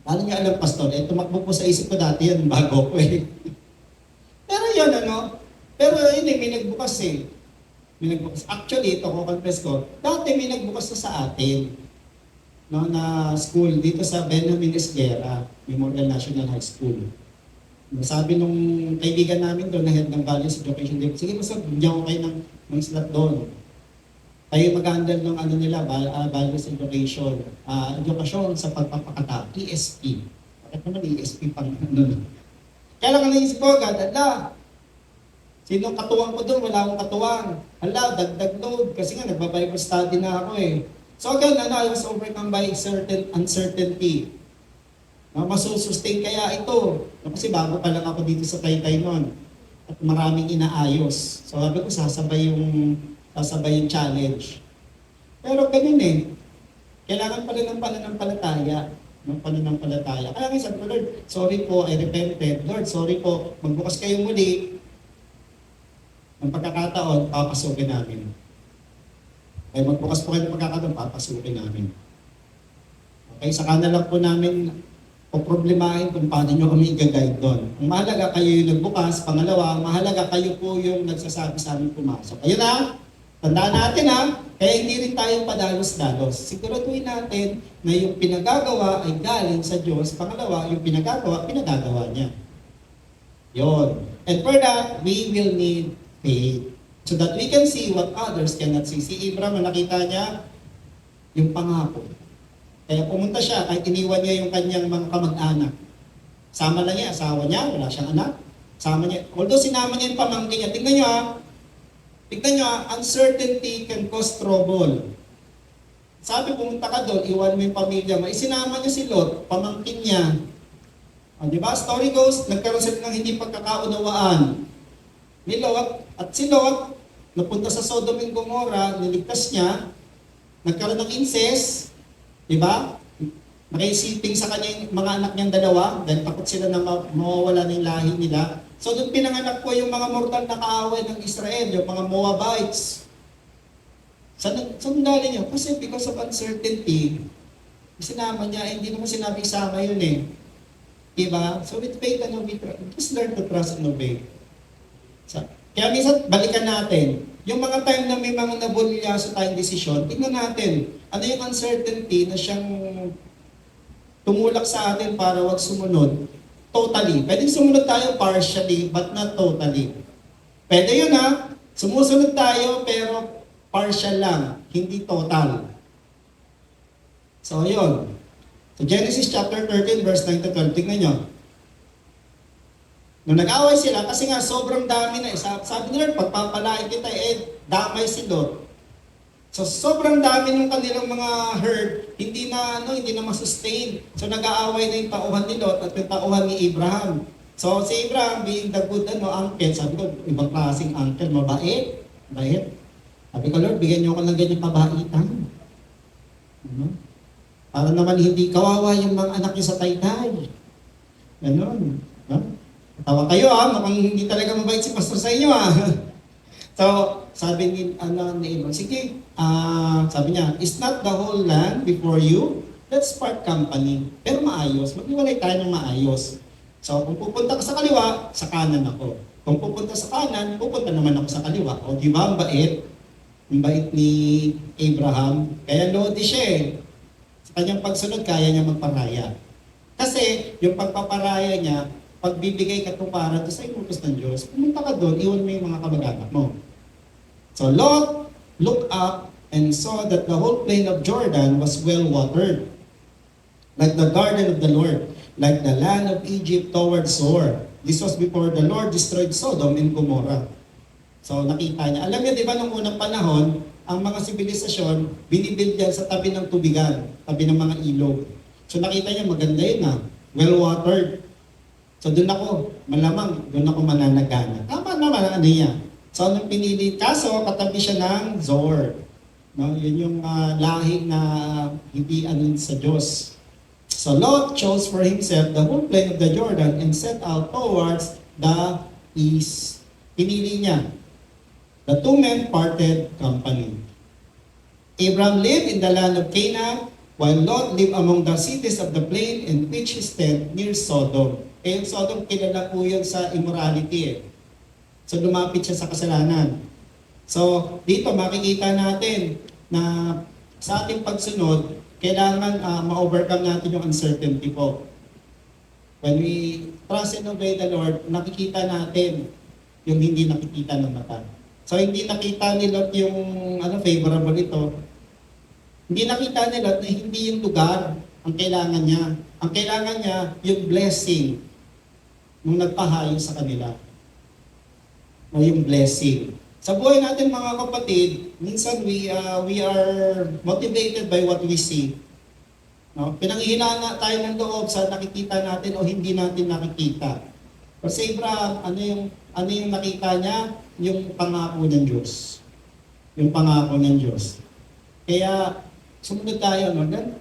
Paano niya alam, Pastor? Tumakbo po sa isip ko dati yan, bago ko eh. Pero yun, Pero yun may nagbukas eh. May nagbukas. Actually, ito ko, confess ko, dati may nagbukas na sa atin. Na school dito sa Benjamin Esguerra, Memorial National High School. Sabi nung kaibigan namin doon na head ng Values Education Day, sige basta bigyan ko kayo ng slot doon. Kayo mag-handle ng Values Education, edukasyon sa pagpapakata, ESP. Bakit naman ESP pang Kaya lang naisip ko agad, sino katuwang ko doon? Wala akong katuwang. Dagdag load, kasi nga nagba-Bible study na ako eh. So again, I was overcome by certain uncertainty. Masusustain kaya ito. Kasi bago pa lang ako dito sa Taytay noon. At maraming inaayos. So sabi ko, sasabay yung challenge. Pero ganun eh. Kailangan pala ng pananampalataya. Kaya nga sabi ko, Lord, sorry po, I repented. Lord, sorry po, magbukas kayo muli. Ng pagkakataon, papasukin namin. Ay magbukas po kayo ng pagkakataon, papasukin namin. Okay, saka na lang po namin problemahin kung paano nyo kami i-guide doon. Ang mahalaga kayo yung nagbukas, pangalawa, mahalaga kayo po yung nagsasabi sa amin pumasok. Ayun na, Tandaan natin ha, kaya hindi rin tayo padalos-dalos. Siguraduhin natin na yung pinagagawa ay galing sa Diyos. Pangalawa, yung pinagagawa niya. Yon. And for that, we will need faith. So that we can see what others cannot see. Si Abraham, nakita niya yung pangako. Kaya pumunta siya, kahit iniwan niya yung kanyang mga kamag-anak. Sama lang niya, asawa niya, wala siyang anak. Sama niya. Although sinama niya yung pamangkin niya, tingnan niyo ha, uncertainty can cause trouble. Sabi, pumunta ka doon, iwan mo yung pamilya mo. Isinama niya si Lot, pamangkin niya. Di ba? Story goes, nagkaroon sila ng hindi pagkakaunawaan ni Lot. At si Lot, napunta sa Sodom and Gomorrah, niligtas niya, nagkaroon ng incest, di ba? Nakaisiping sa kanya yung mga anak niyang dalawa, dahil takot sila na mawawala ng lahi nila. So doon pinanganak ko yung mga mortal na kaaway ng Israel, yung mga Moabites. Saan galing yun? Kasi because of uncertainty, sinama niya, hindi naman sinabi isama yun eh. Diba? So with faith and obedience, just learn to trust and obey. So, kaya minsan, balikan natin. Yung mga time na may mga nabulyaso tayong desisyon, tingnan natin, ano yung uncertainty na siyang tumulak sa atin para wag sumunod totally. Pwede sumunod tayo partially, but not totally. Pwede yun ha. Sumusunod tayo, pero partial lang, hindi total. So, yun. So, Genesis chapter 13, verse 9 to 12. Tingnan nyo. Nung nag-away sila, kasi nga sobrang dami na. Sabi nila, pagpapalain kita, damay si Lot. So, sobrang dami ng kanilang mga herd, hindi na masustain. So, nag-aaway na yung tauhan ni Lot at yung tauhan ni Abraham. So, si Abraham, being the good uncle, sabi ko, ibang klaseng uncle, mabait. Mabait. Sabi ko, Lord, bigyan niyo ako ng ganyan kabaitan. Para naman hindi kawawa yung mga anak niyo sa taytay. Ganon. Tawa kayo mukhang hindi talaga mabait si pastor sa inyo So, sabi ni Abraham, sige, sabi niya, is not the whole land before you? Let's part company. Pero maayos, mag-iwalay tayo ng maayos. So, kung pupunta ka sa kaliwa, sa kanan ako. Kung pupunta sa kanan, pupunta naman ako sa kaliwa. O di ba, ang bait? Ang bait ni Abraham. Kaya lodi siya eh. Sa kanyang pagsunod, kaya niya magparaya. Kasi, yung pagpaparaya niya, pagbibigay katuparan to sa inutos ng Diyos, pumunta ka doon, iwan mo yung mga kamag-anak mo. So Lot looked up and saw that the whole plain of Jordan was well watered, like the garden of the Lord, like the land of Egypt toward Zoar. This was before the Lord destroyed Sodom and Gomorrah. So nakita niya. Alam niyo, di ba, nung unang panahon, ang mga sibilisasyon, binibuild yan sa tabi ng tubigan, tabi ng mga ilog. So nakita niya, maganda yun well watered. So doon ako, malamang, doon ako mananagana. Tama naman, niya. So anong pinili? Kaso, katabi siya ng Zoar. Yun yung lahi na hindi sa Diyos. So Lot chose for himself the whole plain of the Jordan and set out towards the east. Pinili niya. The two men parted company. Abraham lived in the land of Canaan, while Lot lived among the cities of the plain and pitched his tent near Sodom. Yung Sodom, kilala po yun sa immorality So lumapit siya sa kasalanan. So dito makikita natin na sa ating pagsunod, kailangan ma-overcome natin yung uncertainty po. When we trust and obey the Lord, nakikita natin yung hindi nakikita ng mata. So hindi nakita ni Lot yung favorable ito. Hindi nakita ni Lot na hindi yung lugar ang kailangan niya. Ang kailangan niya yung blessing nung nagpahayo sa kanila. O yung blessing. Sa buhay natin mga kapatid, minsan we are motivated by what we see. Pinanghihinaan na tayo ng loob sa nakikita natin o hindi natin nakikita. Pero sa Abraham, ano yung nakita niya? Yung pangako ng Diyos. Yung pangako ng Diyos. Kaya sumunod tayo,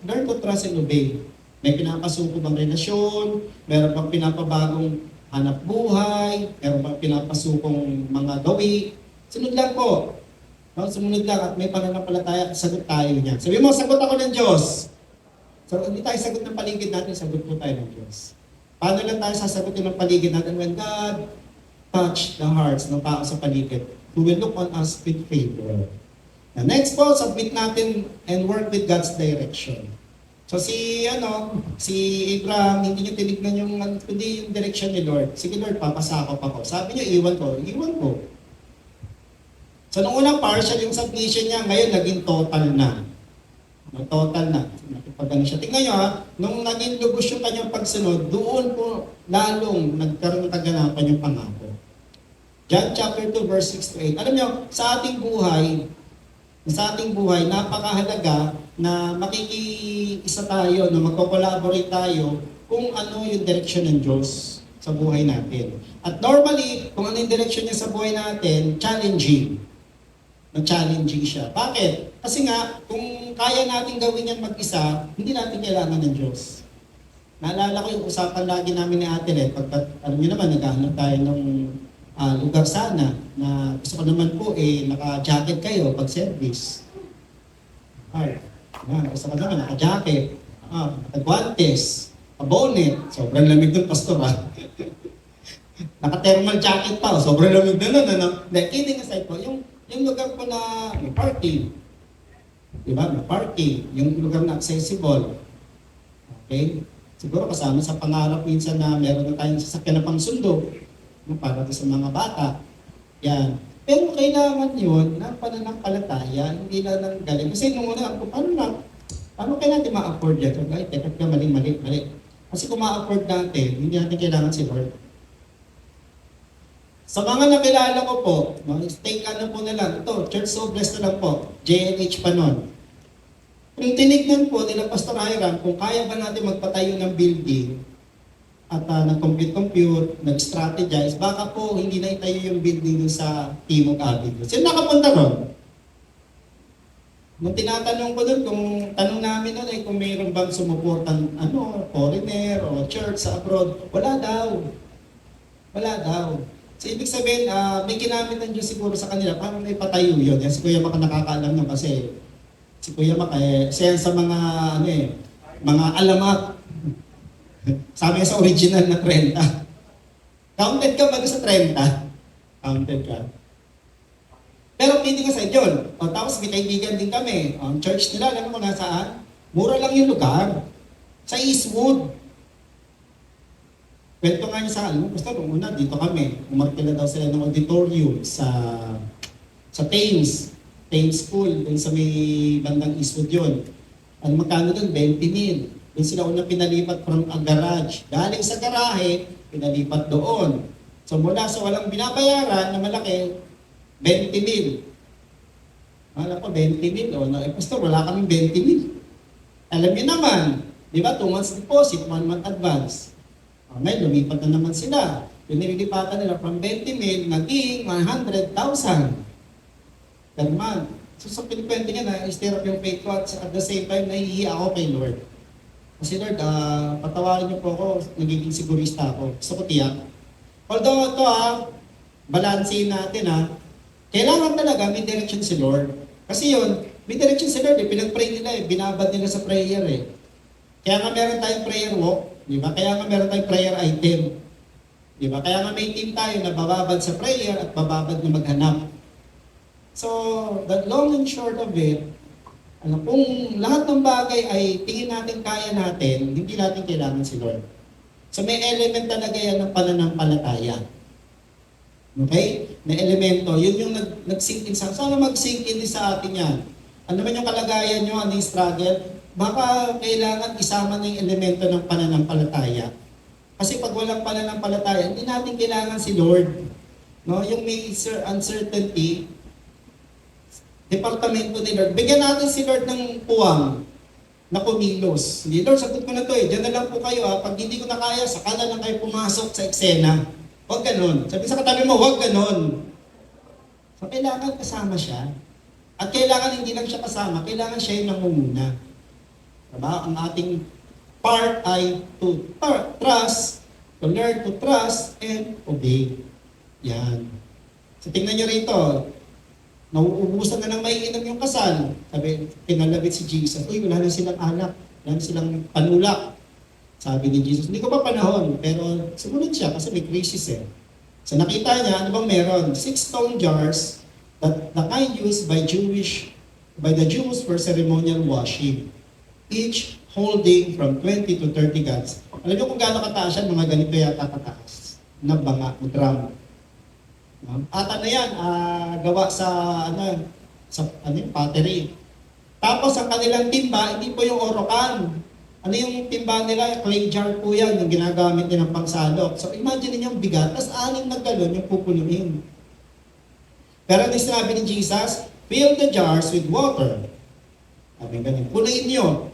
learn to trust and obey. May pinapasuko bang relasyon, meron bang pinapabagong hanap buhay, meron bang pinapasukong mga gawi. Sunod lang po. Sumunod lang at may pananampalataya, sagot tayo niya. Sabi mo, sagot ako ng Diyos. So, hindi tayo sagot ng paligid natin, sagot po tayo ng Diyos. Paano lang tayo sasagutin ng paligid natin when God touch the hearts ng tao sa paligid who will look on us with favor? Next po, submit natin and work with God's direction. So si Abraham, hindi niya tinignan yung direction ni Lord. Sige Lord, papasakop ako. Sabi niya, iwan ko. So nung unang partial yung submission niya, ngayon naging total na. Total na. Nakipagano siya. Tingnan niyo nung naging lubos yung kanyang pagsunod, doon po lalong nagkaroon ng kaganapan yung pangako. John chapter 2 verse 6 to 8. Alam niyo, sa ating buhay, napakahalaga na makikiisa tayo, na magko-collaborate tayo kung ano yung direction ng Diyos sa buhay natin. At normally, kung ano yung direction niya sa buhay natin, challenging. Challenging siya. Bakit? Kasi nga, kung kaya natin gawin yan mag-isa, hindi natin kailangan ng Diyos. Naalala ko yung usapan lagi namin ni Ate Red, alam niyo naman, naghahanap tayo ng lugar sana na gusto ko naman po naka-jacket kayo pag service. Gusto ko naman naka-jacket, naka-guantes, naka-bonnet, sobrang lamig dun, pastor Naka-thermal jacket pa, sobrang lamig na nun. Kidding aside po, yung lugar po na may parking, diba? May parking, yung lugar na accessible. Okay? Siguro kasama sa pangarap minsan na meron na tayong sasakyan na pangsundo para sa mga bata. Yan. Pero kailangan yun na pananampalataya, hindi lang ng galing. Kasi nung una, paano kaya natin ma-afford yan? Okay, teka, mali. Kasi kung ma-afford natin, hindi natin kailangan si Lord. Sa mga nakilala ko po, stay po na lang. Ito, Church So Blessed na lang po. JNH pa nun. Kung tinignan po nila Pastor Hiram, kung kaya ba natin magpatayo ng building, at nag-compute, nag-strategize, baka po hindi na itayo yung building dun sa Timog Avenue. Sino nakapunta ron? Nung tinatanong ko dun, tanong namin nun ay kung mayroon bang sumuportang foreigner o church sa abroad, wala daw. So ibig sabihin, may ginamit ng Diyos siguro sa kanila, parang may patayo yun. Yan, si Kuya Mac nakakaalam nun kasi si Kuya Mac siya sa mga mga alamat. Sabi sa original na 30. Counted ka ba sa 30? Counted ka. Pero kidding aside yun. Tapos may kaibigan din kami. Ang church nila, alam mo nasaan? Mura lang yung lugar. Sa Eastwood. Kwento nga niya sa basta nung una, dito kami. Umarkila daw sila ng auditorium sa Thames School. Dun sa may bandang Eastwood yun. Ang magkano dun? 20,000. Doon sila unang pinalipat from a garage. Galing sa garahe, pinalipat doon. So mula sa walang binabayaran na malaki, 20,000. Alam ko, 20,000. Pastor, wala kaming 20,000. Alam niyo naman, di ba, 2 months deposit, 1 month advance. Ngayon, lumipat na naman sila. Yung nililipatan nila from 20,000, naging 100,000 per month. So sa pinikwento niya na, stir up yung faith ko at the same time, nahihiya ako kay Lord. Kasi Lord, patawarin niyo po ako, nagiging sigurista ako. Gusto ko tiyak. Although ito balansin natin kailangan talaga may direction si Lord. Kasi yun, may direction si Lord pinag-pray nila binabad nila sa prayer Kaya nga meron tayong prayer walk, di ba? Kaya nga meron tayong prayer item. Di ba? Kaya nga may team tayo na bababad sa prayer at bababad na maghanap. So, the long and short of it, kung lahat ng bagay ay tingin natin kaya natin, hindi natin kailangan si Lord. So may element talaga yan ng pananampalataya. Okay? May elemento. Yun yung nag-sink in sa... Sana mag-sink in sa atin yan. Ano man yung kalagayan nyo, ano yung struggle, baka kailangan isama na yung elemento ng pananampalataya. Kasi pag walang pananampalataya, hindi natin kailangan si Lord. No? Yung may uncertainty, departamento ni Lord. Bigyan natin si Lord ng puwang na kumilos. Hindi, Lord, sagot ko na to Diyan na lang po kayo Pag hindi ko na kaya, saka na lang kayo pumasok sa eksena. Huwag ganon. Sabi sa katabi mo, huwag ganon. So, kailangan kasama siya. At kailangan hindi lang siya kasama, kailangan siya yung nangunguna. Diba? Ang ating part ay to trust, to learn to trust, and obey. Yan. So, tingnan nyo rito. Nauubusan na ng maiinom yung kasal. Sabi, pinalabit si Jesus. Uy, wala na silang alak. Wala na silang panulak. Sabi ni Jesus, hindi ko pa panahon. Pero sumunod siya kasi may crisis So nakita niya, ano bang meron? 6 stone jars that the kind used by Jewish by the Jews for ceremonial washing, each holding from 20 to 30 gallons. Alam niyo kung gaano kataas yan, mga ganito yata kataas na banga, drum. At ano yan, gawa sa yung pottery. Tapos ang kanilang timba, hindi po yung orokan. Ano yung timba nila? Clay jar po yan, yung ginagamit nilang pangsalok. So imagine niyo yung bigat, tapos 6 na galon yung pupunuin. Pero ang sinabi ni Jesus, fill the jars with water. Sabi ganyan, punuin niyo.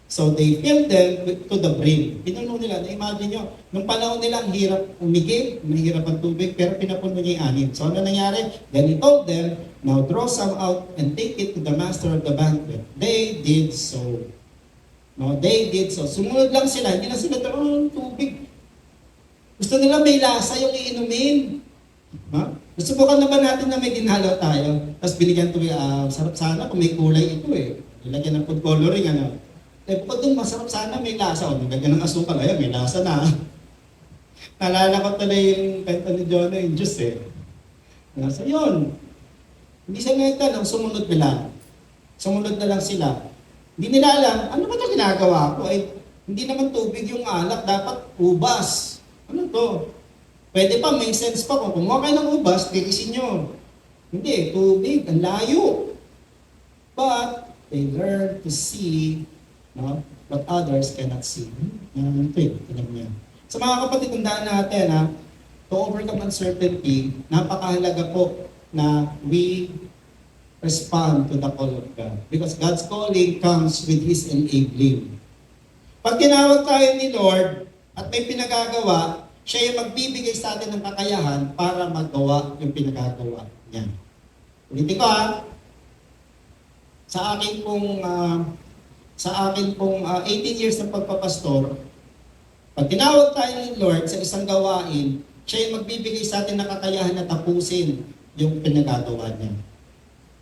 So they filled them to the brim. Pinuno nila, na-imagine nyo, nung panahon nila, ang hirap umigib, mahirap ang tubig, pero pinapuno niya yung 6. So ano nangyari? Then he told them, now draw some out and take it to the master of the banquet. They did so. No, they did so. Sumunod lang sila, hindi na sila ng tubig. Gusto nila may lasa yung iinumin. Ha? Susubukan na ba natin na may ginhalo tayo? Tapos binigyan tubig, sarap sana kung may kulay ito eh. Ilagyan ng food coloring, ano. Eh, bukod dun, masarap sana may lasa. O, nagagyan ng asukal, ayun, may lasa na. Naalala ko tuloy yung kanta ni Jonah, yung Diyos eh. Nasa yun. Hindi sila nagtanong, sumunod nila. Sumunod na lang sila. Hindi nila alam, ano ba ito ginagawa ko? Eh, hindi naman tubig yung alak, dapat ubas. Ano to? Pwede pa, may sense pa kung kumuha kayo ng ubas, tirisin nyo. Hindi, tubig, ang layo. But, they learn to see, no, what others cannot see. Yan, ito yun, tinan niya. Sa mga kapatid, tandaan natin, to overcome uncertainty, napakahalaga po na we respond to the call of God. Because God's calling comes with His enabling. Pag tinawag tayo ni Lord at may pinagagawa, siya yung magbibigay sa atin ng kakayahan para magawa yung pinagagawa niya. Ulitin ko sa akin pong 18 years ng pagpapastor, pag tinawag tayo ni Lord sa isang gawain, siya yung magbibigay sa atin ng kakayahan na tapusin yung pinagagawa niya.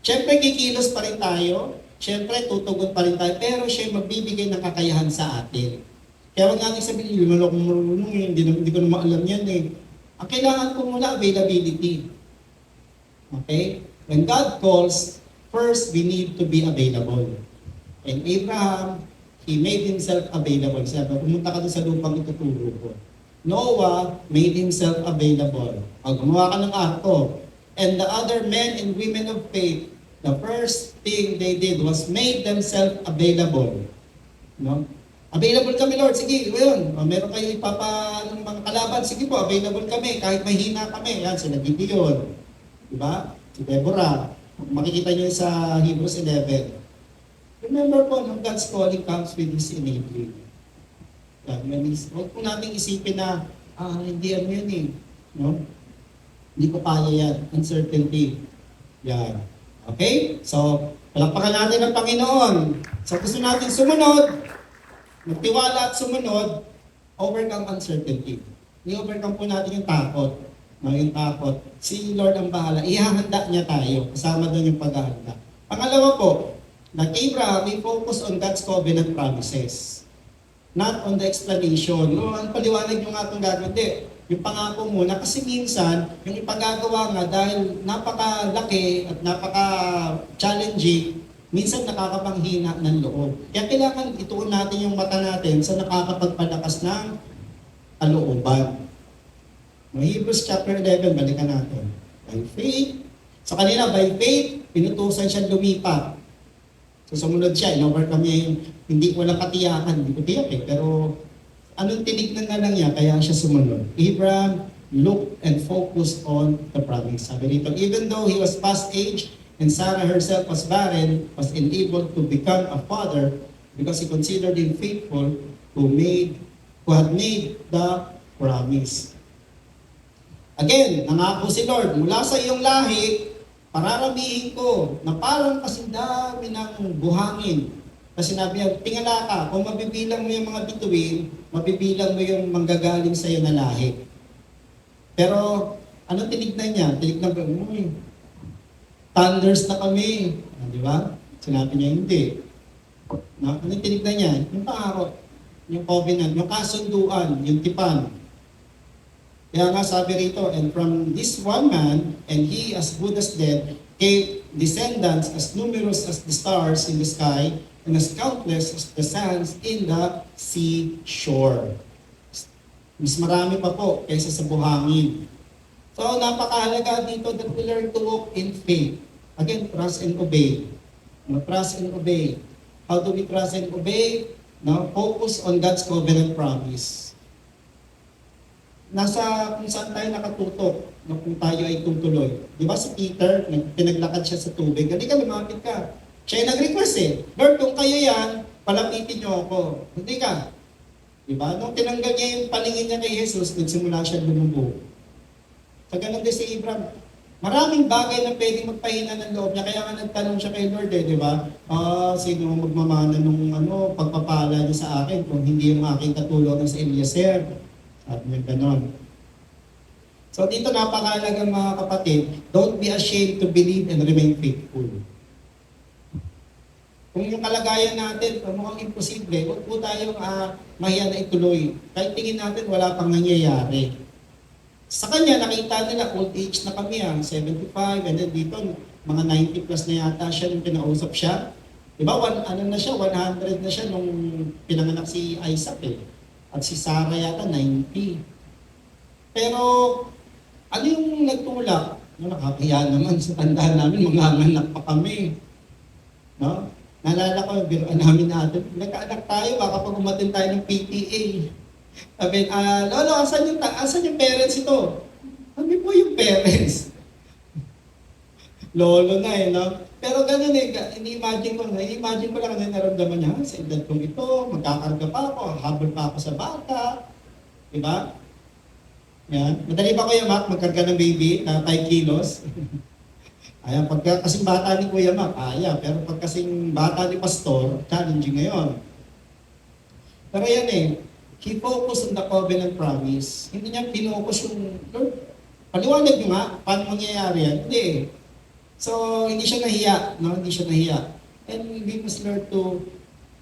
Siyempre, kikilos pa rin tayo. Siyempre, tutugon pa rin tayo. Pero siya magbibigay ng kakayahan sa atin. Kaya wag natin sabihin, wala akong marunong eh. Hindi ko naman alam yan eh. Ang kailangan ko muna, availability. Okay? When God calls, first, we need to be available. And Abraham, he made himself available. Sabi, pumunta ka doon sa lupang ituturo ko. Noah made himself available. Gumawa ka ng arko. And the other men and women of faith, the first thing they did was made themselves available. No? Available kami, Lord. Sige, yun. Meron kayo ng mga kalaban. Sige po, available kami. Kahit mahina kami. Yan, sila Gideon. Diba? Si Deborah. Makikita nyo sa Hebrews 11. Remember po, nung God's calling comes with His enabling. Huwag po natin isipin na, hindi ano yun eh. No? Hindi ko kaya yan. Uncertainty. Yan. Okay? So, palakpakan natin ang Panginoon. So, gusto natin sumunod, magtiwala at sumunod, overcome uncertainty. I-overcome po natin yung takot. Yung takot. Si Lord ang bahala. Ihahanda niya tayo. Kasama doon yung paghahanda. Pangalawa po, like Abraham, we focus on God's covenant promises. Not on the explanation. No, ang paliwanag nyo nga itong gagawin. Hindi. Yung pangako muna, kasi minsan, yung ipagagawa nga dahil napakalaki at napaka-challenging, minsan nakakapanghina ng loob. Kaya kailangan ituon natin yung mata natin sa nakakapagpalakas ng kalooban. Hebrews chapter 11, balikan natin. By faith, sa kanila, by faith, pinutusan siya lumipat. So sumunod siya, in-overcome niya yung hindi walang katiyakan, hindi ko tiyak eh, pero anong tinignan na lang niya, kaya siya sumunod. Abraham looked and focused on the promise. Sabi dito, even though he was past age and Sarah herself was barren, was enabled to become a father because he considered him faithful who had made the promise. Again, nangako si Lord, mula sa iyong lahi, pararamihin ko na parang kasing dami ng buhangin. Kasi sinabi niya, tingala ka, kung mabibilang mo yung mga bituin, mabibilang mo yung manggagaling sa iyo na lahi. Pero, anong tinignan niya? Tinignan ko, thunders na kami. Di ba? Sinabi niya, hindi. Anong tinignan niya? Yung pangako, yung covenant, yung kasunduan, yung tipan. Kaya nga sabi rito, and from this one man, and he as good as dead, gave descendants as numerous as the stars in the sky and as countless as the sands in the seashore. Mas marami pa po kaysa sa buhangin. So, napakahalaga dito that we learn to walk in faith. Again, trust and obey. No, trust and obey. How do we trust and obey? No, focus on God's covenant promise. Nasa kung saan tayo nakatutok, no, kung tayo ay tutuloy. Di ba si Peter, pinaglakad siya sa tubig, hindi ka, lumapit ka. Siya ay nag-request eh, Lord, kung kayo yan, palapitin niyo ako. Hindi ka. Di ba? Nung tinanggal niya yung paningin niya kay Jesus, nagsimula siya lumubog. So, ganun din si Abraham. Maraming bagay na pwedeng magpahina ng loob niya, kaya nga nagtanong siya kay Lord eh, di ba? Sino magmamana nung pagpapala niya sa akin kung hindi yung aking katulong sa Eliezer? At may ganon. So dito napakahalaga mga kapatid, don't be ashamed to believe and remain faithful. Kung yung kalagayan natin, mukhang imposible, huwag po tayong mahiya na ituloy. Kahit tingin natin wala pang nangyayari. Sa kanya, nakita nila, old age na kami 75, and then dito, mga 90 plus na yata siya nung pinausap siya. Diba, 100 na siya nung pinanganak si Isaac eh. At si Sarah yata, 90. Pero, ano yung nagtulak? Nakakahiya naman sa tandaan namin, mga anak pa kami. No? Naalala ko, biruan namin natin, nagkaanak tayo, baka pag umatin tayo ng PTA. Sabi, Lolo, asan yung parents ito? Sabi po yung parents. Lolo na eh, no? Pero ganun eh, ini-imagine ko lang ano yung naramdaman niya, sa edad kong ito, magkakarga pa ako, habol pa ako sa bata. Diba? Yan. Madali ba Kuya Mac magkarga ng baby na 5 kilos? Ayan, pagka kasing bata ni Kuya Mac, pero pag kasing bata ni Pastor, challenging ngayon. Pero yan eh, he focused on the covenant promise. Hindi niya pinocus yung, Lord, paliwanag niyo nga, paano mangyayari yan? Hindi eh. So, hindi siya nahiya, no? Hindi siya nahiya. And we must learn to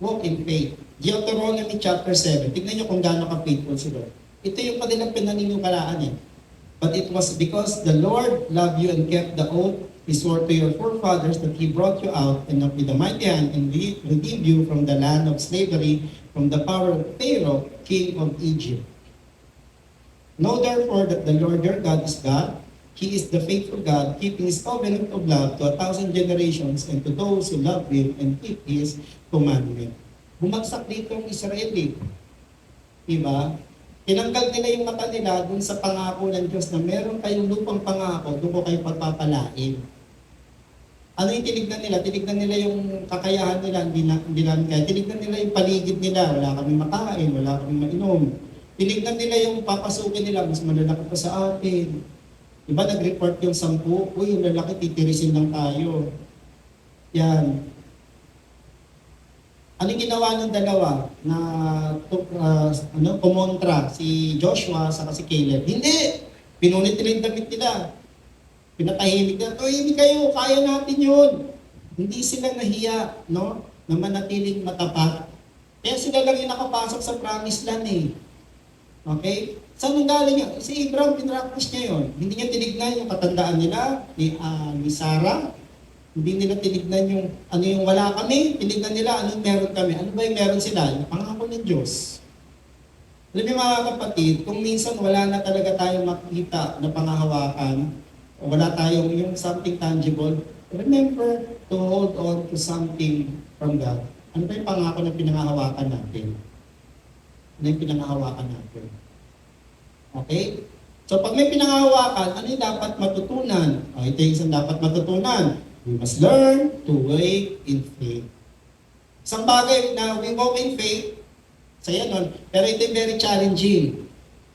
walk in faith. Deuteronomy chapter 7. Tignan niyo kung gaano ka-faithful si Lord. Ito yung kanilang pinaniniwalaan eh. But it was because the Lord loved you and kept the oath He swore to your forefathers that He brought you out and with a mighty hand and redeemed you from the land of slavery, from the power of Pharaoh, king of Egypt. Know therefore that the Lord your God is God. He is the faithful God, keeping His covenant of love to 1,000 generations and to those who love Him and keep His commandment. Bumagsak dito ang Israel eh. Diba? Tinanggal nila yung mata nila dun sa pangako ng Diyos na meron kayong lupang pangako, doon ko kayo pagpapalain. Ano yung tinignan nila? Tinignan nila yung kakayahan nila, hindi namin kaya. Tinignan nila yung paligid nila, wala kaming makain, wala kaming mainom. Tinignan nila yung papasukin nila, mas malalaki pa sa atin. Diba nag-report yung 10, yung lalaki titirisin lang tayo. Yan. Ano yung ginawa ng dalawa na kumontra si Joshua sa si Caleb? Hindi! Pinunit nila yung damit nila. Pinatahimik na, hindi kayo, kaya natin yun. Hindi sila nahiya, no? Na manatiling matapat. Kaya sila lang yung nakapasok sa promised land eh. Okay? Saan nang galing yun? Si Abraham, pinractice niya yun. Hindi niya tinignan yung katandaan nila ni Sarah. Hindi nila tinignan yung ano yung wala kami. Tinignan nila ano yung meron kami. Ano ba yung meron sila? Yung pangako ng Diyos. Alam niyo mga kapatid, kung minsan wala na talaga tayong makita na pangahawakan, o wala tayong yung something tangible, remember to hold on to something from God. Ano ba yung pangako na pinangahawakan natin? Ano yung pinangahawakan natin? Okay? So pag may pinangahawakan, ano yung dapat matutunan? Ito yung isang dapat matutunan. We must learn to walk in faith. Isang bagay na we walk in faith, saya nun, pero ito yung very challenging.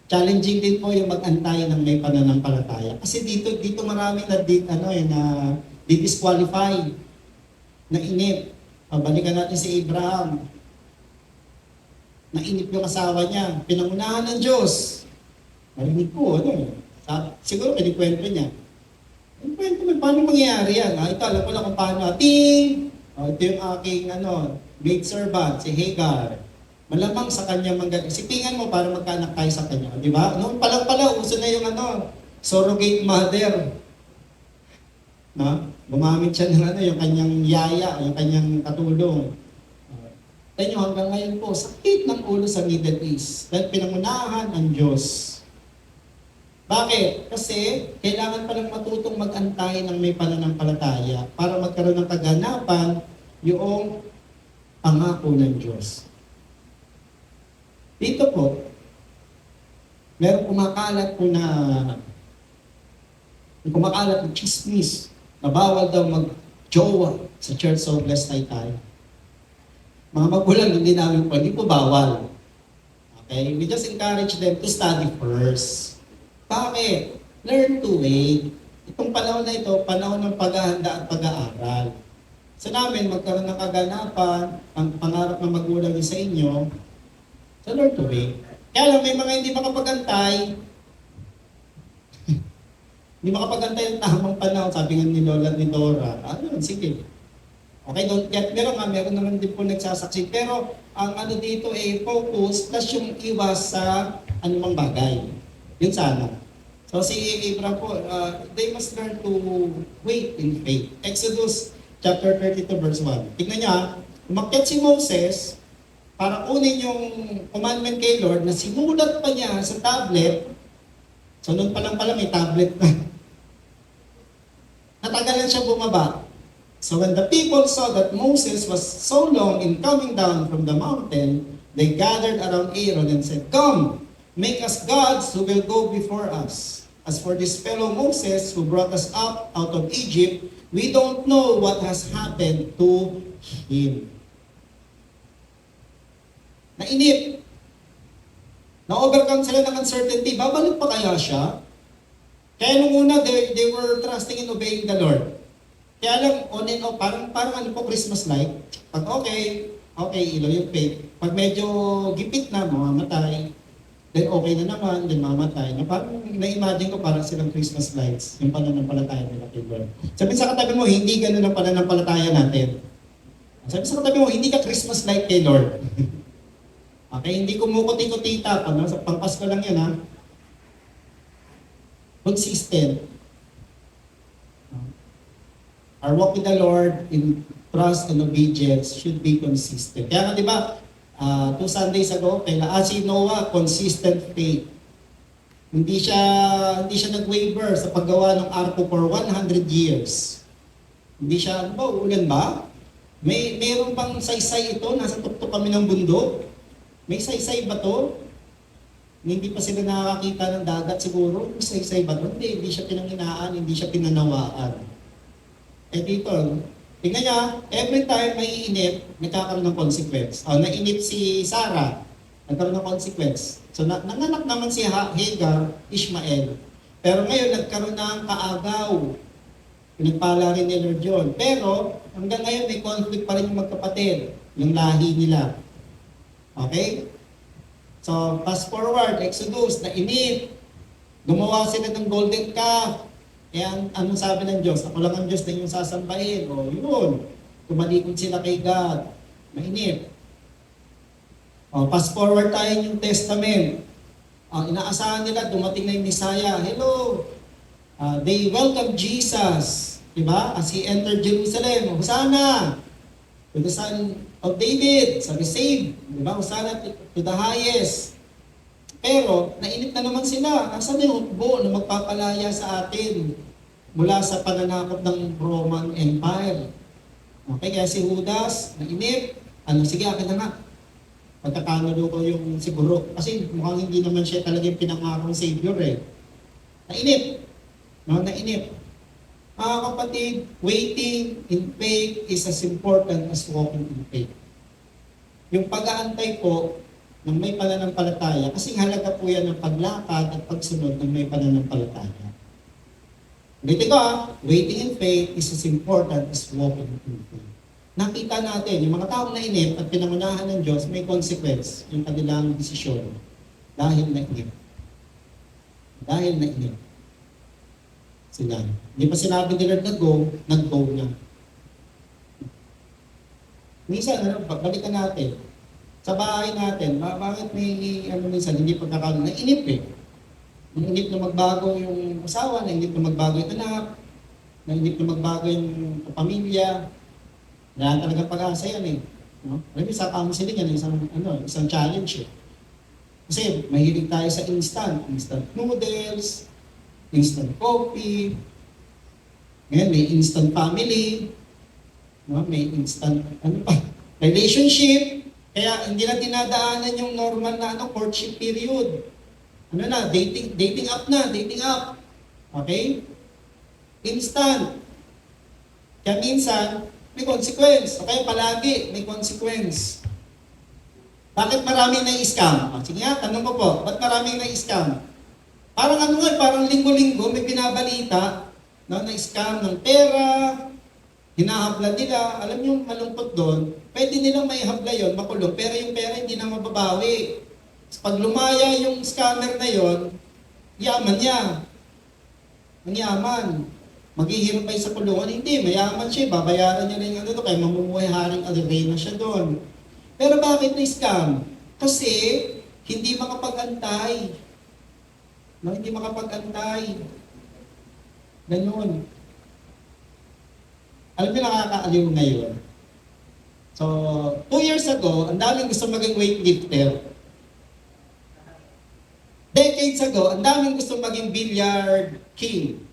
Challenging din po yung mag-antay ng may pananampalataya. Kasi dito marami na di-disqualify, na inip. Balikan natin si Abraham. Nainip yung asawa niya. Pinangunahan ng Diyos. Marinig ko, siguro pinikwento niya. Ang kwento mo, paano mangyayari yan? Ito, alam ko lang kung paano. Ito yung aking maid servant, si Hagar. Malamang sa kanya manggaling. Sipingan mo para magkaanak tayo sa kanya. Di ba? Noong palang uso na yung surrogate mother. No? Gumamit siya ng yung kanyang yaya, yung kanyang katulong. Tayo nyo, hanggang ngayon po, sakit ng ulo sa Middle East. Dahil pinangunahan ang Diyos. Bakit? Kasi kailangan palang matutong mag-antay ng may pananampalataya para magkaroon ng kaganapan yung pangako ng Diyos. Dito po, meron kumakalat ng chismis na bawal daw mag-jowa sa Church of Blessed Taytay. Mga magulang, hindi po bawal. Okay? We just encourage them to study first. Bakit? Learn to wait. Itong panahon na ito, panahon ng paghahanda at pag-aaral. Sa namin, magkaroon ng kaganapan, ang pangarap ng magulang sa inyo, so learn to wait. Kaya lang, may mga hindi makapag-antay. Hindi makapag-antay ng tamang panahon, sabi nga ni Lola ni Dora. Sige. Okay, don't get me wrong, meron naman din po nagsasaksi. Pero ang dito focus plus yung iwas sa anumang bagay. Yun sana. So si Abraham po, they must learn to wait in faith. Exodus chapter 32 verse 1. Tignan niyo umakyat si Moses para kunin yung commandment kay Lord na sinulat pa niya sa tablet. So noon pa lang pala may tablet na. Natagalan siya bumaba. So when the people saw that Moses was so long in coming down from the mountain, they gathered around Aaron and said, "Come, make us gods who will go before us. As for this fellow Moses who brought us up out of Egypt, we don't know what has happened to him." Nainip. Na-overcome sila ng uncertainty. Babalik pa kaya siya? Kaya nung una, they were trusting and obeying the Lord. Kaya lang, on and off, parang ano po, Christmas light. Pag okay, ilaw yung faith. Pag medyo gipit na, mamamatay. Then okay na naman, then mamamatay. Na parang na-imagine ko parang silang Christmas lights, yung pananampalataya nila kay Lord. Sabi sa katabi mo, hindi ganun ang pananampalataya natin. Sabi sa katabi mo, hindi ka Christmas light kay Lord. Okay, hindi kumukuti-kutita pa, no? Sa pangpasko lang yan, ha? Consistent. Our walk with the Lord in trust and obedience should be consistent. Kaya nga, di ba, 2 Sundays ago, si Noah, consistent faith. Hindi siya nag-waver sa paggawa ng arko for 100 years. Hindi siya, ulan ba? Mayroon bang saysay ito? Nasa tuktok kami ng bundok? May saysay ba to? Hindi pa sila nakakita ng dagat siguro. May saysay ba to? Hindi siya pinanginaan, hindi siya pinanawaan. Dito, tingnan niya, every time may inip, nagkakaroon ng consequence. Nainip si Sarah, nagkaroon ng consequence. So, nanganak naman si Hagar, Ishmael. Pero ngayon, nagkaroon ng kaagaw. Pinagpala rin ni Lord yun. Pero, hanggang ngayon, may conflict pa rin yung magkapatid, yung lahi nila. Okay? So, fast forward, Exodus, nainip. Gumawa sila ng golden calf. Kaya anong sabi ng Diyos? Ako lang ang Diyos na yung sasambahin. O yun, tumalikod sila kay God. Mainip. Fast forward tayo yung Testament. Inaasahan nila, dumating na yung Messiah. Hello! They welcome Jesus. Diba? As He entered Jerusalem. Hosanna! To the Son of David. Sabi, save. Diba? Hosanna to the highest. Pero, nainip na naman sila. Asan yung hukbo na magpapalaya sa atin mula sa pananakop ng Roman Empire? Okay, kaya si Judas, nainip. Sige, akin na nga. Pagkakanulo ko yung siguro. Kasi mukhang hindi naman siya talaga yung pinangarong Savior eh. Nainip. Nainip. Mga kapatid, waiting in faith is as important as walking in faith. Yung pag-aantay po, ng may pananampalataya, kasi halaga po yan ng paglakad at pagsunod ng may pananampalataya. Ulitin ko waiting in faith is as important as walking in faith. Nakita natin, yung mga taong nainip at pinangunahan ng Diyos, may consequence yung kanilang desisyon dahil nainip. Dahil nainip. Sila. Hindi pa sinabi ni Lord nag-go niya. Minsan, balikan natin. Sa bahay natin, bakit may minsan hindi pagkakaroon? Nainip eh. Nainip na magbago yung asawa, nainip na magbago yung anak. nainip na magbago yung pamilya, wala talaga pag-asa yan eh. No? Alam mo, sa counseling yan, isang challenge eh. Kasi mahilig tayo sa instant noodles, instant coffee, ngayon may instant family, no? May instant relationship, kaya hindi na dinadaanan yung normal na courtship period. Dating up na, dating up. Okay? Instant. Kaya minsan, may consequence. Okay, palagi may consequence. Bakit maraming na-scam? Sige nga, tanong ko po, ba't maraming na-scam? Parang parang linggo-linggo may binabalita, no, na-scam ng pera, hinahabla nila. Alam niyo, malungkot doon, pwede nilang may habla yon, makulong, pero yung pera hindi na mababawi. Pag lumaya yung scammer na yon, yaman niya. Ang yaman. Maghihirap pa sa kulungan, hindi, mayaman siya, babayaran niya na yung kaya mamumuhay haring alirena siya doon. Pero bakit na-scam? Kasi hindi makapag-antay. No, hindi makapag-antay. Ganun. Alam niyo, nakakaaliw ngayon. So, 2 years ago, ang daming gusto maging weightlifter. Decades ago, ang daming gusto maging billiard king.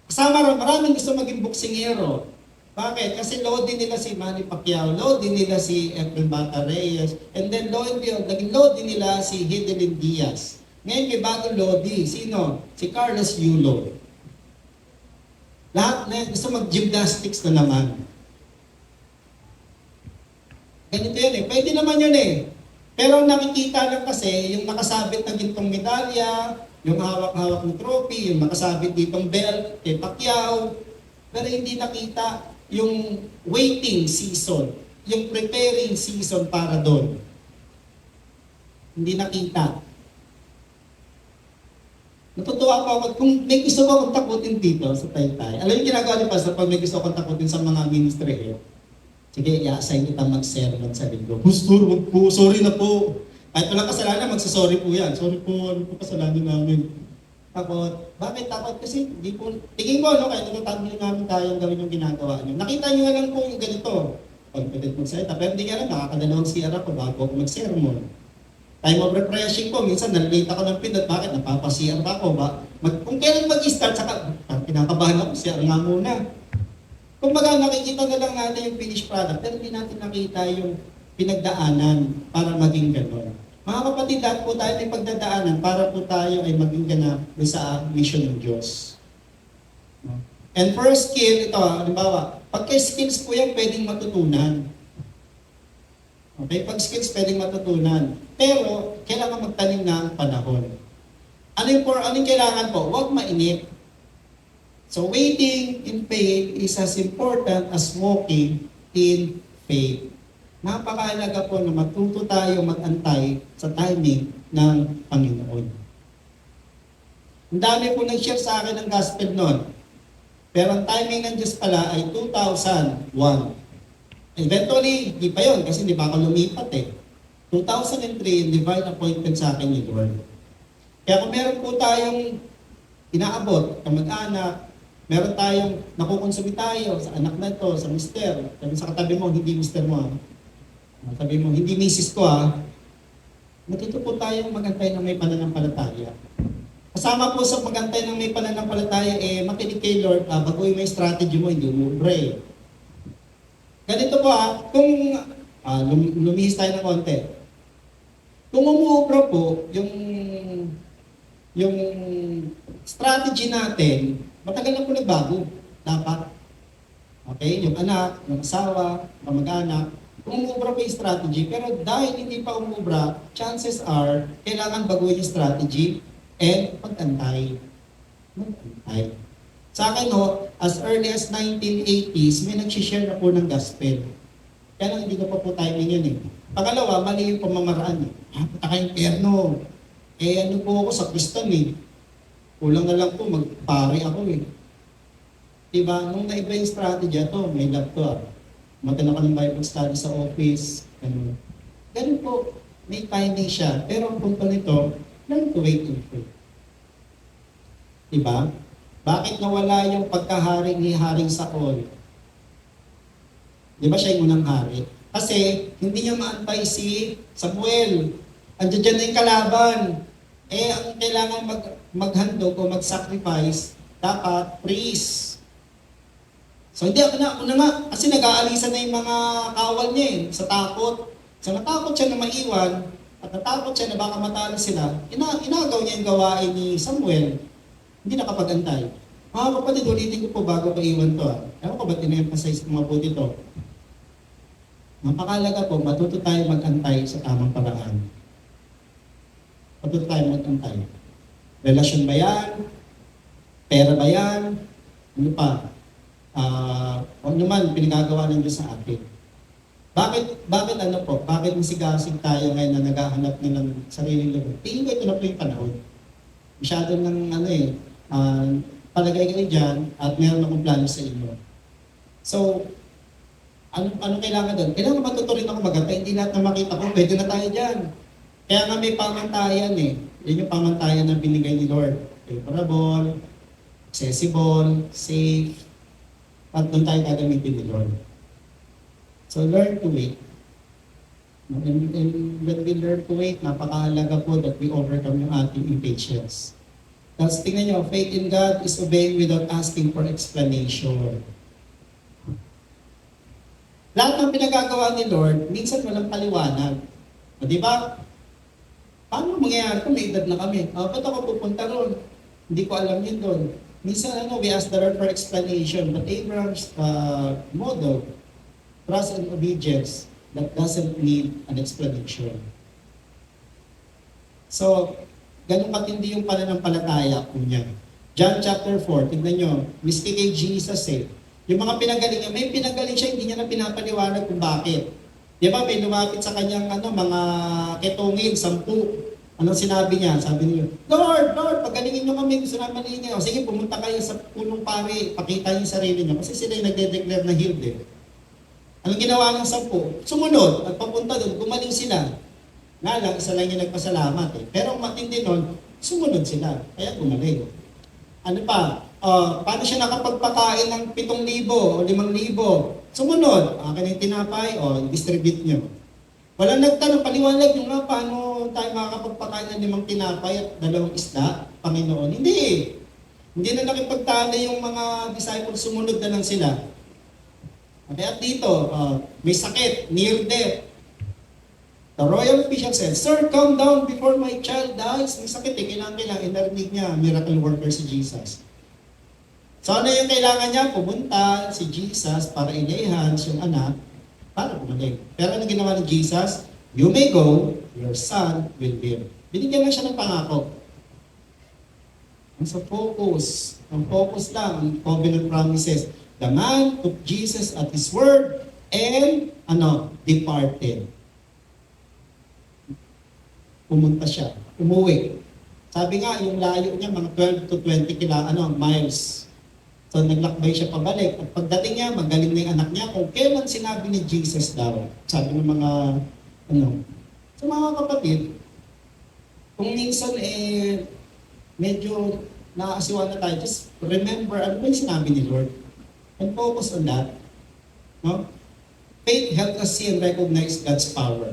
Kasama rin, maraming gusto maging boksingero. Bakit? Kasi load din nila si Manny Pacquiao, load din nila si Efren Bata Reyes, and then naging load din nila si Hidelin Diaz. Ngayon may bagong lodi. Sino? Si Carlos Yulo. Lahat na gusto mag-gymnastics na naman. Ganito yan eh. Pwede naman yun eh. Pero nakikita lang kasi yung nakasabit na gintong medalya, yung hawak-hawak ng trophy, yung nakasabit ditong belt, kay Pacquiao, pero hindi nakita yung waiting season, yung preparing season para doon. Hindi nakita. Natutuwa po ako, kung may gusto ko akong takutin dito sa Taytay, alam yung ginagawa ni Pastor, pag may gusto akong takutin sa mga ministry, sige, i-assign kita mag-sermon sa linggo. Pastor, wag po, sorry na po. Kahit walang kasalanan, magsasorry po yan. Sorry po, ano po kasalanan namin. Takot. Bakit takot? Kasi di po, tingin mo, no, kahit natatangin namin tayong gawin yung ginagawa niyo. Nakita niyo na lang po yung ganito. Confident magsalita. Pero hindi ka lang, nakakadalawang CR ako bago ako mag-sermon. Time of refreshing ko, minsan nalilate ako ng pinot. Bakit? Napapa-CR ba ako? Kung kailan mag-start, saka pinakabahan ako, CR nga muna. Kung baga, nakikita na lang natin yung finished product, pero hindi natin nakita yung pinagdaanan para maging gano'n. Mga kapatid, lahat po tayo may pagdadaanan para po tayo ay maging ganap sa mission ng Diyos. And first skill, ito, halimbawa, pagka skills po yan, pwedeng matutunan. Okay, pag skills pwedeng matutunan. Pero, kailangan magtanim ng panahon. Anong kailangan po? Huwag mainip. So, waiting in faith is as important as walking in faith. Napakahalaga po na matuto tayo mag-antay sa timing ng Panginoon. Ang dami po nag-share sa akin ng gospel noon. Pero ang timing ng Diyos pala ay 2001. Eventually, di pa yun kasi di ba ako lumipat eh. 2003, divine appointment sa akin ni Lord. Kaya kung meron po tayong inaabot, kamag-anak, meron tayong nakukonsumi tayo sa anak na ito, sa mister, sa katabi mo, hindi mister mo. Sabi mo, hindi misis ko natuto po tayong magantay ng may pananampalataya. Kasama po sa magantay ng may pananampalataya, makinig kay Lord, baguhin mo yung strategy mo, hindi umubre. Ganito po kung lumihis tayo ng konti. Kung umuubra po, yung strategy natin, matagal na po nagbago. Dapat. Okay? Yung anak, yung asawa, kamag-anak, umubra pa yung strategy, pero dahil hindi pa umubra, chances are, kailangan baguhin yung strategy and pag-antay. Mag-antay. Sa akin as early as 1980s, may nag-share na po ng gospel. Kaya lang hindi ko pa po timing yun eh. Pangalawa, mali yung pamamaraan eh. Punta kayong perno. Ano po ako sa Kristan eh. Kulang na lang po, magpare ako eh. Diba? Nung naiba yung strategy, may love to Maganda ka ng Bible study sa office. Ganun po, may timing siya. Pero ang punto nito, learn to wait in faith. Diba? Bakit nawala yung pagkahari ni Haring Saul? Di ba siya yung unang hari? Kasi hindi niya maantay si Samuel. Andiyan dyan na yung kalaban. Eh, ang kailangan maghandog o mag-sacrifice, dapat priest. So hindi ako na nga, kasi nag-aalisan na yung mga kawal niya sa takot. So natakot siya na maiwan, at natakot siya na baka matalo sila, inagaw niya yung gawain ni Samuel. Hindi nakapag-antay. Mga kapatid, ulitin ko po bago ko iwan to. Ewan ko ba't ina-emphasize ko mabuti to? Napakalaga po, matuto tayo mag-antay sa tamang paraan. Matuto tayo mag-antay. Relasyon ba yan? Pera ba yan? Ano pa? Ano man, pinagagawa ng Diyos sa atin. Bakit ano po? Bakit masigasig tayo ngayon na naghahanap na ng sariling lugar? Tingin ko ito na po yung panahon. Masyado ng palagay kayo dyan at meron akong plano sa inyo. So, ano kailangan doon? Kailangan matuto rin ako magantay. Hindi lahat na makita ko, pwede na tayo dyan. Kaya nga may pamantayan Yan yung pamantayan na binigay ni Lord. Favorable, accessible, safe. At doon tayo gagamitin ni Lord. So learn to wait. And when we learn to wait, napakahalaga po that we overcome yung ating impatience. Tapos tingnan nyo, faith in God is obeying without asking for explanation. Lahat ng pinagagawa ni Lord, minsan walang paliwanag. O di ba? Paano mangyayari kung may edad na kami? Ba't ako pupunta ron? Hindi ko alam yun doon. Minsan we ask the Lord for explanation, but Abraham's model, trust and obedience, that doesn't need an explanation. So, ganun katindi yung pananampalataya po niya. John chapter 4, tignan nyo, miski kay Jesus yung mga pinagaling niya, may pinagaling siya, hindi niya na pinapaliwanag kung bakit. Di ba, may lumapit sa kanyang mga ketungin, 10. Anong sinabi niya? Sabi niya, Lord, pagalingin niyo kami, gusto naman malingin. O sige, pumunta kayo sa punong pari, pakita niyo yung sarili niyo. Kasi sila yung nagde-declare na healed Anong ginawa ng 10? Sumunod at papunta doon, gumaling sila. Nga lang, isa lang yung nagpasalamat Pero ang matindi nun, sumunod sila. Kaya gumaling. Ano pa? Paano siya nakapagpakain ng 7,000 o 5,000? Sumunod, akin yung tinapay, distribute nyo. Walang nagtanong, paliwanag nyo nga paano tayo makakapagpakain ng 5 tinapay at 2 isda, Panginoon. Hindi. Hindi na nakipagtali yung mga disciples, sumunod na lang sila. At dito, may sakit, near death. The royal official said, Sir, come down before my child dies. May sakit kailangan, inarinig niya, miracle worker si Jesus. So ano yung kailangan niya? Pumunta si Jesus para i-lay-hands yung anak para gumaling. Pero ano ginawa ni Jesus? You may go, your son will live. Binigyan lang siya ng pangako. Ang sa focus, ang focus lang, ang covenant promises. The man took Jesus at his word and departed. Pumunta siya, umuwi. Sabi nga, yung layo niya, mga 12 to 20 miles. So naglakbay siya pabalik. At pagdating niya, magaling na yung anak niya. Kung kailan sinabi ni Jesus daw, sabi ng mga, sa mga kapatid, kung minsan medyo nakakasiwa na tayo, just remember, ano ba yung sinabi ni Lord? And focus on that. No? Faith helps us see and recognize God's power.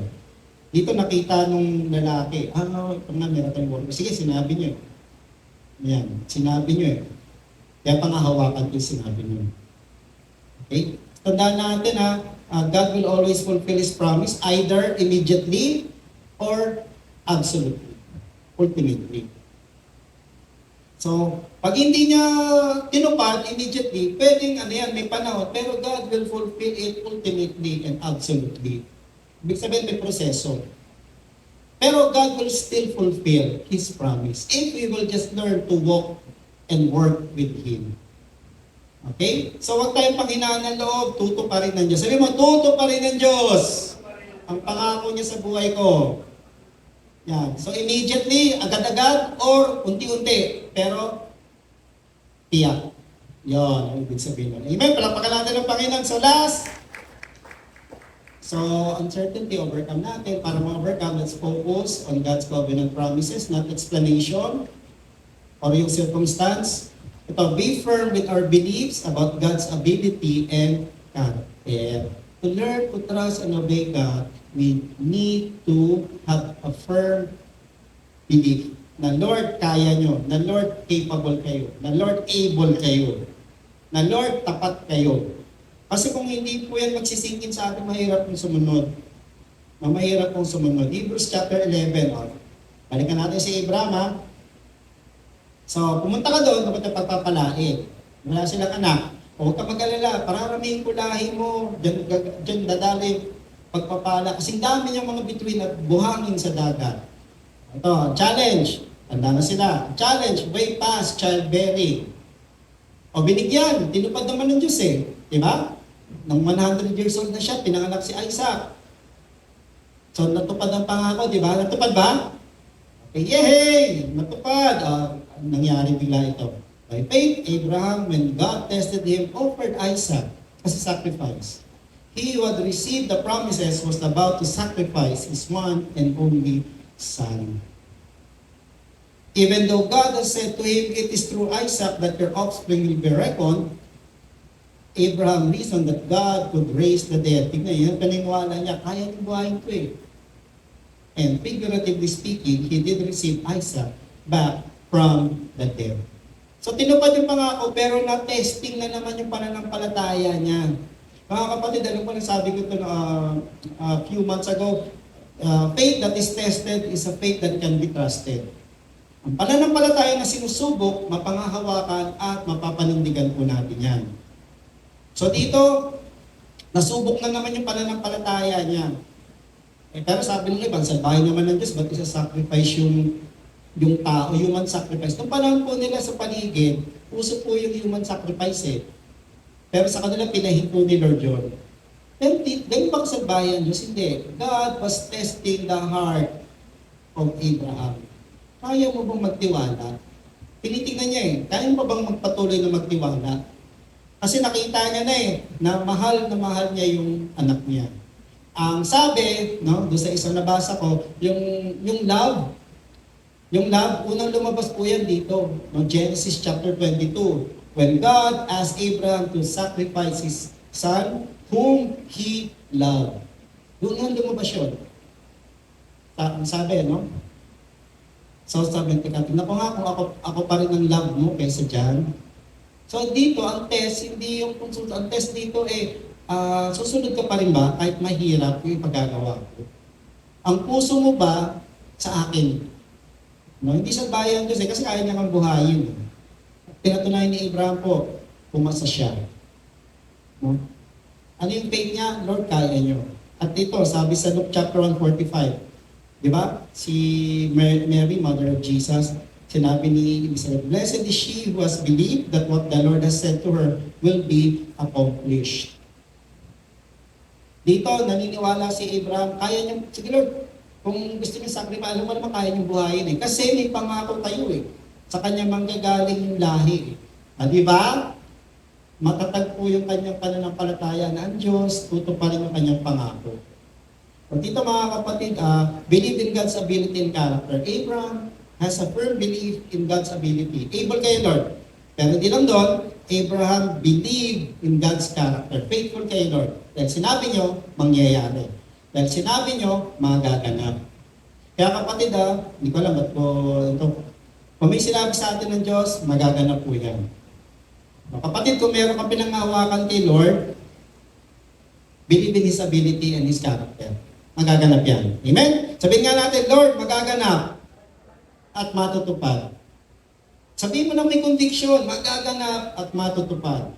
Dito nakita nung lalaki, ito nga, miracle worker. Sige, sinabi niyo. Yan, sinabi niyo Kaya pangahawakan ko yung sinabi niyo. Okay? Tandaan natin God will always fulfill His promise either immediately or absolutely, ultimately. So, pag hindi niya tinupad immediately, pwedeng may panahon, pero God will fulfill it ultimately and absolutely. Ibig sabihin may proseso. Pero God will still fulfill His promise if we will just learn to walk and work with Him. Okay? So wag tayong panghinaan ng loob, tuto pa rin ng Diyos. Sabi mo, tuto pa rin ng Diyos. Ang pangako niya sa buhay ko. Yan. So immediately, agad-agad, or unti-unti. Pero, tiyak. Yan, ang ibig sabihin nun. Amen. Palakpakan natin ng Panginoon. So last, uncertainty, overcome natin. Para ma-overcome, let's focus on God's covenant promises, not explanation, or yung circumstance. Ito, be firm with our beliefs about God's ability and character. To learn to trust and obey God, we need to have a firm belief na Lord, kaya nyo, na Lord, capable kayo, na Lord, able kayo, na Lord, tapat kayo. Kasi kung hindi po yan magsisingkin sa atin, mahirap yung sumunod. Mahirap pong sumunod. Hebrews chapter 11. Balikan natin si Abraham, ha? So, pumunta ka doon, dapat na pagpapalain. Wala silang anak. Huwag ka mag-alala, pararamihin ko lahi mo, dyan dadali pagpapala. Kasing dami niyang mga bituin at buhangin sa dagat. Ito, challenge. Tanda na sila. Challenge, way past childbearing. O binigyan, tinupad naman ng Diyos eh. Diba? Nang 100 years old na siya, pinanganak si Isaac. So, natupad ang pangako, diba? Natupad ba? Okay, yay! Natupad. Nangyari bigla ito. By faith, Abraham, when God tested him, offered Isaac as a sacrifice. He who had received the promises was about to sacrifice his one and only son. Even though God has said to him, it is through Isaac that your offspring will be reckoned, Abraham reasoned that God could raise the dead. Tignan yun, paniniwala niya, kaya niyang buhayin ko eh. And figuratively speaking, he did receive Isaac back from the dead. So tinupad yung pangako, pero na-testing na naman yung pananampalataya niya. Mga kapatid, alam ko na sabi ko ito a few months ago, faith that is tested is a faith that can be trusted. Ang pananampalataya na sinusubok, mapangahawakan at mapapanindigan po natin yan. So dito, nasubok na naman yung pananampalataya niya. Pero sabi ng iba, sa bahay naman ng Diyos, ba't isa-sacrifice yung tao, human sacrifice? Nung panahon po nila sa paligid, uso po yung human sacrifice eh. Pero sa kanila, pinahinto ni Lord John. Ganyan ba sa bayan Diyos? Hindi. God was testing the heart of Abraham. Kaya mo bang magtiwala? Tinitingnan niya eh, kaya mo bang magpatuloy na magtiwala? Kasi nakita niya na eh, na mahal niya yung anak niya. Ang sabi, no, doon sa isang nabasa ko, yung love, unang lumabas po yan dito, no, Genesis chapter 22. When God asked Abraham to sacrifice his son, whom he loved. Doon lumabas yun. Sabi, no? So sabi, tingnan ko nga kung ako pa rin ang love mo kaysa dyan. So dito, ang test, hindi yung konsulta. Ang test dito susunod ka pa rin ba kahit mahirap yung ipagagawa ko? Ang puso mo ba sa akin? No, hindi sa bayan Diyos kasi kaya niya kang buhayin. Pinatunayan ni Abraham po, pumasa siya. No? Ano yung faith niya? Lord, kaya niyo. At ito, sabi sa Luke chapter 145, di ba? Si Mary, mother of Jesus, sinabi ni Elizabeth, blessed is she who has believed that what the Lord has said to her will be accomplished. Dito, naniniwala si Abraham, kaya niya, sige Lord, kung gusto niya sacrifice, alam mo naman kaya niyang buhayin eh. Kasi may pangako tayo eh. Sa kanya manggagaling yung lahi. Di ba? Matatag po yung kanyang pananampalataya na ang Diyos, tutuparin yung kanyang pangako. So dito mga kapatid, believe in God's ability and character. Abraham has a firm belief in God's ability. Able kayo, Lord. Pero hindi lang doon, Abraham believed in God's character. Faithful kayo, Lord. Dahil sinabi nyo, mangyayari. Dahil sinabi nyo, magaganap. Kaya kapatid, hindi ko alam ba't ko ito. Kung may sinabi sa atin ng Diyos, magaganap po yan. Kapatid, kung meron kang pinangahawakan kay Lord, believe in His ability and His character. Magaganap yan. Amen? Sabihin nga natin, Lord, magaganap at matutupad. Sabihin mo na may conviction, magaganap at matutupad.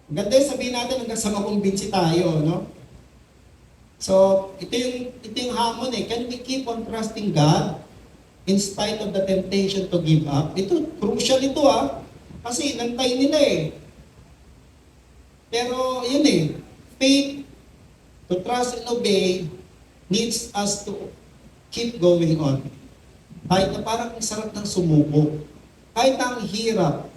Ganda yung sabihin natin hanggang sa makumbinsi tayo, no? So, ito yung hamon eh. Can we keep on trusting God in spite of the temptation to give up? Ito, crucial ito kasi inantay nila eh. Pero yun eh, faith, to trust and obey, needs us to keep going on. Kahit na parang ang sarap ng sumuko. Kahit na ang hirap.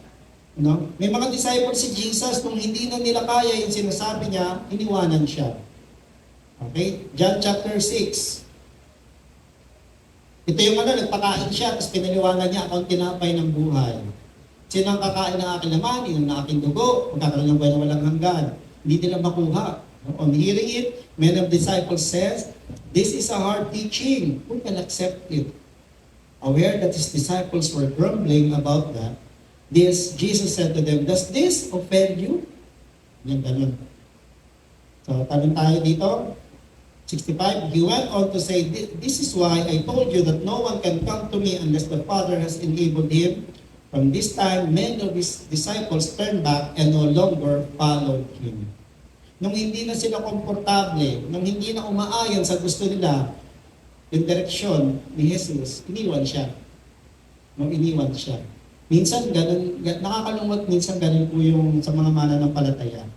No? May mga disciples si Jesus, nung hindi na nila kaya yung sinasabi niya, iniwanan siya. Okay? John chapter 6. Ito yung nagpakain siya, tapos pinaliwanag niya, ako ang tinapay ng buhay. Sino ang kakain ng aking laman, inom ng aking dugo, magkakaroon ng buhay na walang hanggan. Hindi nila makuha. On hearing it, many of the disciples says, "This is a hard teaching. Who can accept it?" Aware that his disciples were grumbling about that, Jesus said to them, "Does this offend you?" Yan, ganun. So, tanong tayo dito. 65, he went on to say, "This is why I told you that no one can come to me unless the Father has enabled him." From this time, many of his disciples turned back and no longer followed him. Nung hindi na sila komportable, nung hindi na umaayon sa gusto nila, yung direksyon ni Jesus, iniwan siya. Nung iniwan siya. Minsan, ganun, nakakalungkot minsan ganun po yung sa mga mananampalataya.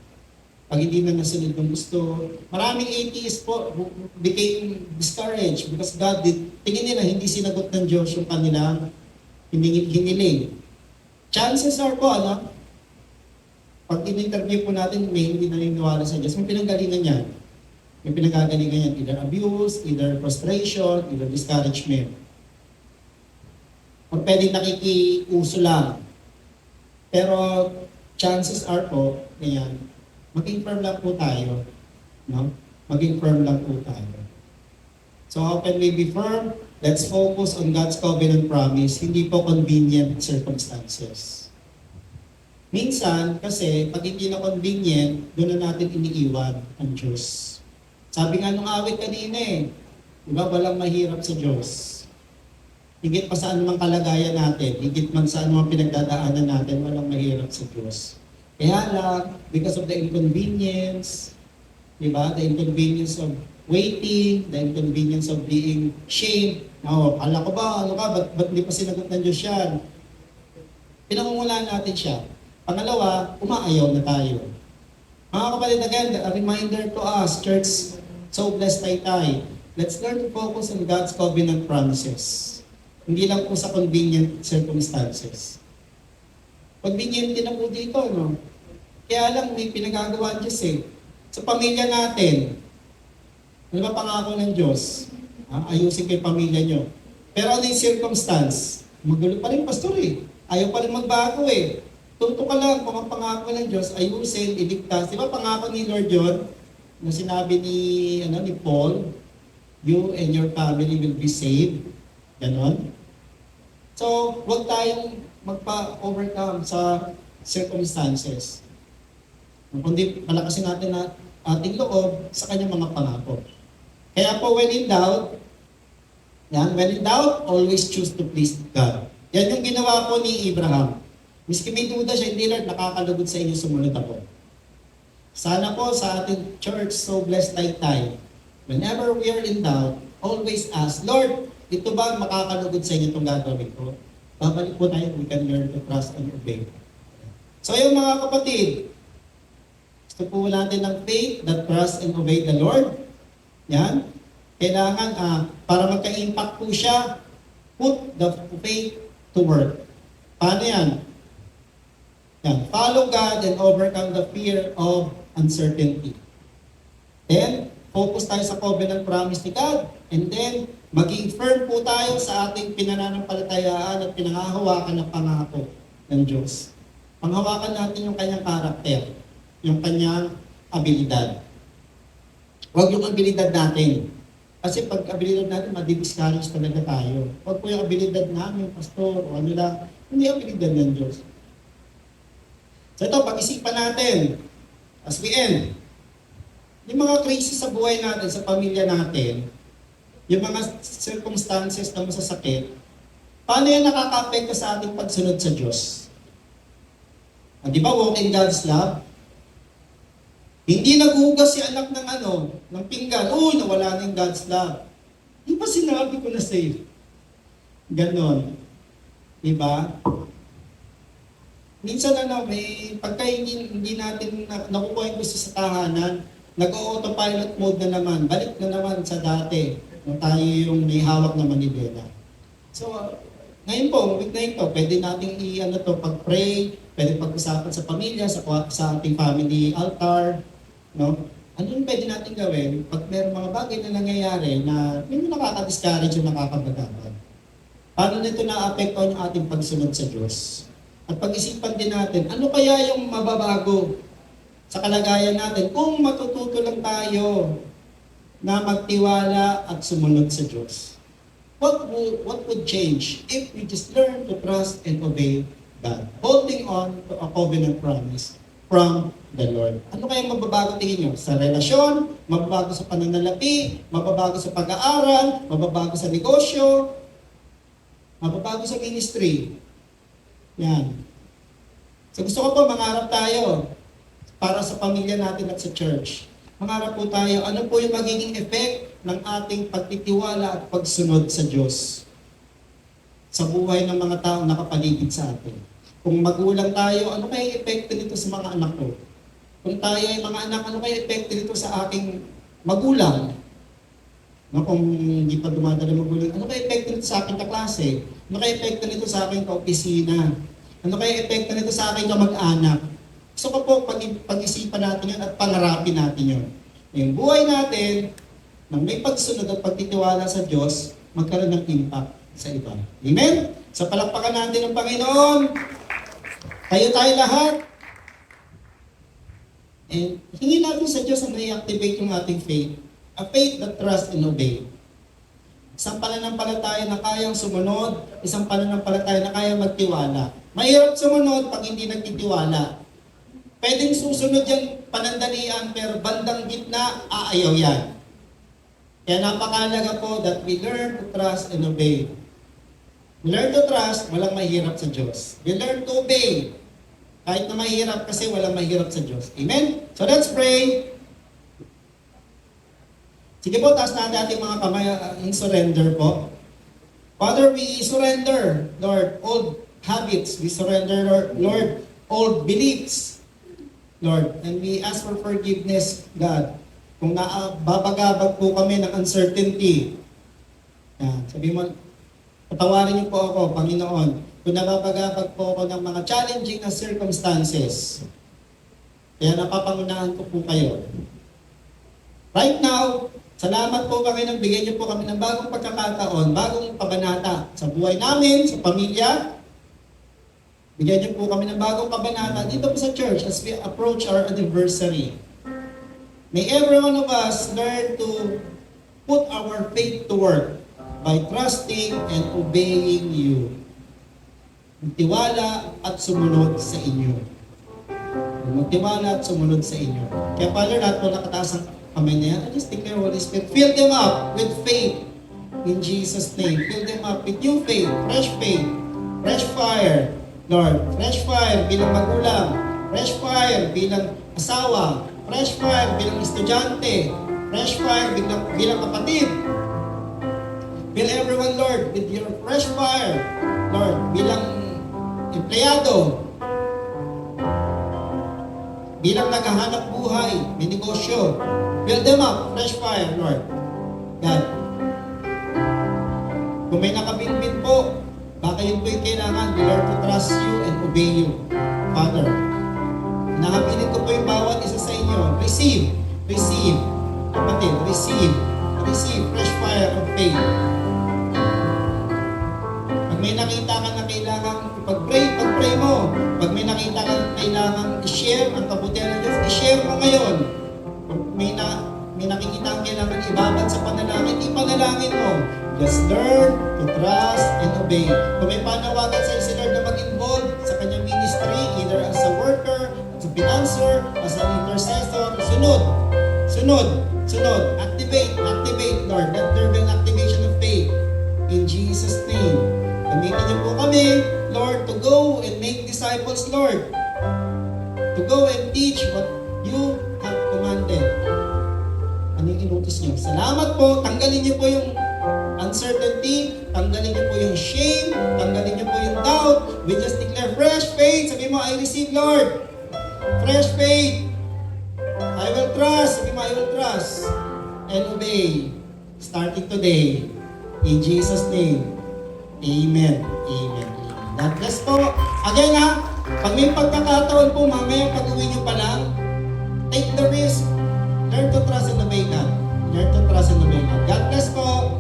Pag hindi na nasunod ng gusto, maraming atheists po who became discouraged because God tingin nila hindi sinagot ng Diyos yung kanilang hiniling. Chances are po, pag in-interview po natin, may hindi naniniwala sa Diyos, may pinanggalingan yan. May pinanggalingan yan, either abuse, either frustration, either discouragement. O pwede nakikiuso lang. Pero chances are po, ganyan, maging firm lang po tayo. No? Maging firm lang po tayo. So how can we be firm? Let's focus on God's covenant promise, hindi po convenient circumstances. Minsan, kasi pag hindi na convenient, doon na natin iniiwan ang Diyos. Sabi nga nung awit kanina diba, walang mahirap sa Diyos. Higit pa sa anumang kalagayan natin, higit man sa anumang pinagdadaanan natin, walang mahirap sa Diyos. Kaya lang, because of the inconvenience, diba, the inconvenience of waiting, the inconvenience of being shamed, kala ko ba, ba't hindi pa sinagot ng Diyos yan? Pinangungulaan natin siya. Pangalawa, umaayaw na tayo. Mga kapatid, again, a reminder to us, Church So Blessed Taytay, let's learn to focus on God's covenant promises. Hindi lang po sa convenient circumstances. Convenient din na po dito, no? Kaya lang may pinagagawa ang Diyos Sa pamilya natin, ano ba pangako ng Diyos? Ayusin ko yung pamilya nyo. Pero ano yung circumstance? Magulo pa rin, pastor Ayaw pa rin magbago Tuto ka lang kung ang pangako ng Diyos, ayusin, iligtas. Di ba pangako ni Lord John, na sinabi ni Paul, you and your family will be saved. Ganon. So, huwag tayong magpa-overcome sa circumstances. Kundi palakasin natin na ating loob sa kanyang mga pangako. Kaya po, when in doubt, always choose to please God. Yan yung ginawa po ni Abraham. Miski may duda siya, hindi Lord, nakakalugod sa inyo, sumunod ako. Sana po sa ating Church So Blessed Taytay, whenever we are in doubt, always ask, Lord, ito ba makakalugod sa inyo itong gagawin ko? Babalik po tayo, we can learn to trust and obey. So yung mga kapatid, gusto po natin ng faith that trust and obey the Lord. Yan. Kailangan, para magka-impact po siya, put the faith to work. Paano yan? Yan. Follow God and overcome the fear of uncertainty. Then, focus tayo sa covenant promise ni God. And then, maging firm po tayo sa ating pinananampalatayaan at pinangahawakan ng pangako ng Diyos. Panghawakan natin yung kanyang karakter, yung kanyang abilidad. Huwag yung abilidad natin. Kasi pag abilidad natin, madi-discourage talaga tayo. Huwag po yung abilidad namin, pastor, o ano lang, hindi abilidad ng Diyos. So ito, pag-isipan natin, as we end, yung mga crisis sa buhay natin, sa pamilya natin, yung mga circumstances na masasakit, paano yan nakaka-apekto sa ating pagsunod sa Diyos? Di ba, walk in God's love? Hindi naghugas si anak ng pinggan. Nawala na yung God's love. Di ba sinabi ko na safe? Ganon. Di ba? Minsan may pagka hindi natin nakukuha yung gusto sa tahanan, nag-autopilot mode na naman, balik na naman sa dati, nung tayo yung may hawak na manibela. So, ngayon po, week na ito, pwede nating pag-pray, pwede pag-usapan sa pamilya, sa ating family altar, no? Ano yung pwede natin gawin pag mayroong mga bagay na nangyayari na hindi nakaka-discourage o nakakabagabag? Paano nito na-apektuhan yung ating pagsunod sa Diyos? at pag-isipan din natin, ano kaya yung mababago sa kalagayan natin kung matututo lang tayo na magtiwala at sumunod sa Diyos. What would change if we just learn to trust and obey God, holding on to a covenant promise from the Lord? Ano kaya mababago tingin nyo? Sa relasyon, mababago sa pananalapi, mababago sa pag-aaral, mababago sa negosyo, mababago sa ministry. Yan. So gusto ko po, mangarap tayo para sa pamilya natin at sa church. Mangarap po tayo, ano po yung magiging effect ng ating pagtitiwala at pagsunod sa Diyos sa buhay ng mga taong nakapaligid sa atin. Kung magulang tayo, ano kaya epekto nito sa mga anak ko? Kung tayo ay mga anak, ano kaya epekto nito sa aking magulang? No, kung hindi pa dumadala magulang, ano kaya epekto nito sa aking kaklase? Ano kaya epekto nito sa aking kaopisina? Ano kaya epekto nito sa aking kamag-anak? So po, pag-isipan natin yun at pangarapin natin yun. Yung buhay natin, nang may pagsunod at pagtitiwala sa Diyos, magkaroon ng impact sa iba. Amen? Sa palakpakan natin ng Panginoon, tayo lahat. And hingin natin sa Diyos na i-activate yung ating faith. A faith that trusts and obey. Isang pananampalataya na kayang sumunod, isang pananampalataya na kayang magtiwala. Mahirap sumunod pag hindi nagtitiwala. Pwedeng susunod yan panandalian, pero bandang gitna, aayaw yan. Kaya napakalaga po that we learn to trust and obey. We learn to trust, walang mahirap sa Diyos. We learn to obey, kahit na mahirap kasi walang mahirap sa Diyos. Amen? So let's pray. Sige po, taas natin ating mga kamay in surrender po. Father, we surrender, Lord, old habits. We surrender, Lord, old beliefs. Lord, and we ask for forgiveness, God. Kung babagabag po kami ng uncertainty, yan, sabi mo, patawarin niyo po ako, Panginoon, kung nababagabag po ako ng mga challenging na circumstances. Kaya napapangunahan ko po kayo. Right now, salamat po Panginoon, bigyan niyo po kami ng bagong pagkakataon, bagong kabanata sa buhay namin, sa pamilya. Bigyan niyo po kami ng bagong kabanata dito po sa church as we approach our anniversary. May every one of us learn to put our faith to work by trusting and obeying you. Magtiwala at sumunod sa inyo. Magtiwala at sumunod sa inyo. Kaya Father, lahat po nakataas ang kamay na yan, I just declare Holy Spirit, fill them up with faith in Jesus' name. Fill them up with new faith, fresh fire, Lord, fresh fire bilang magulang, fresh fire bilang asawa, fresh fire bilang estudyante, fresh fire bilang kapatid. Fill everyone, Lord, with your fresh fire, Lord, bilang empleyado, bilang naghahanap buhay, may negosyo. Fill them up, fresh fire, Lord. God. Kung may nakabinbin po, baka yun po yung kailangan, we learn to trust you and obey you. Father, nakabilin ko po yung bawat isa sa inyo. Receive, kapatid, receive fresh fire of faith. Pag may nakita ka na kailangan, pag-pray mo. Pag may nakita ka na kailangan i-share ang kabutihan ng Diyos, i-share mo ngayon. Pag may nakikita kang kailangan ibabad sa panalangin, ipanalangin mo. Just learn to trust and obey. Kung may panawagan sa si Lord na mag-involve sa kanyang ministry, either as a worker, as a financer, as an intercessor, sunod. Activate, Lord. Let there be an activation of faith. In Jesus' name. Gamitin niyo po kami, Lord, to go and make disciples, Lord. To go and teach what you have commanded. Ano yung inutos niyo? Salamat po. Tanggalin niyo po yung uncertainty, tanggalin niyo po yung shame, tanggalin niyo po yung doubt. We just declare fresh faith. Sabi mo, I receive, Lord. Fresh faith. I will trust. Sabi mo, I will trust. And obey. Starting today. In Jesus' name. Amen. God bless po. Again pag may pagkakataon po, mamaya pag-uwi niyo pa lang, take the risk. Learn to trust and obey God. God bless po.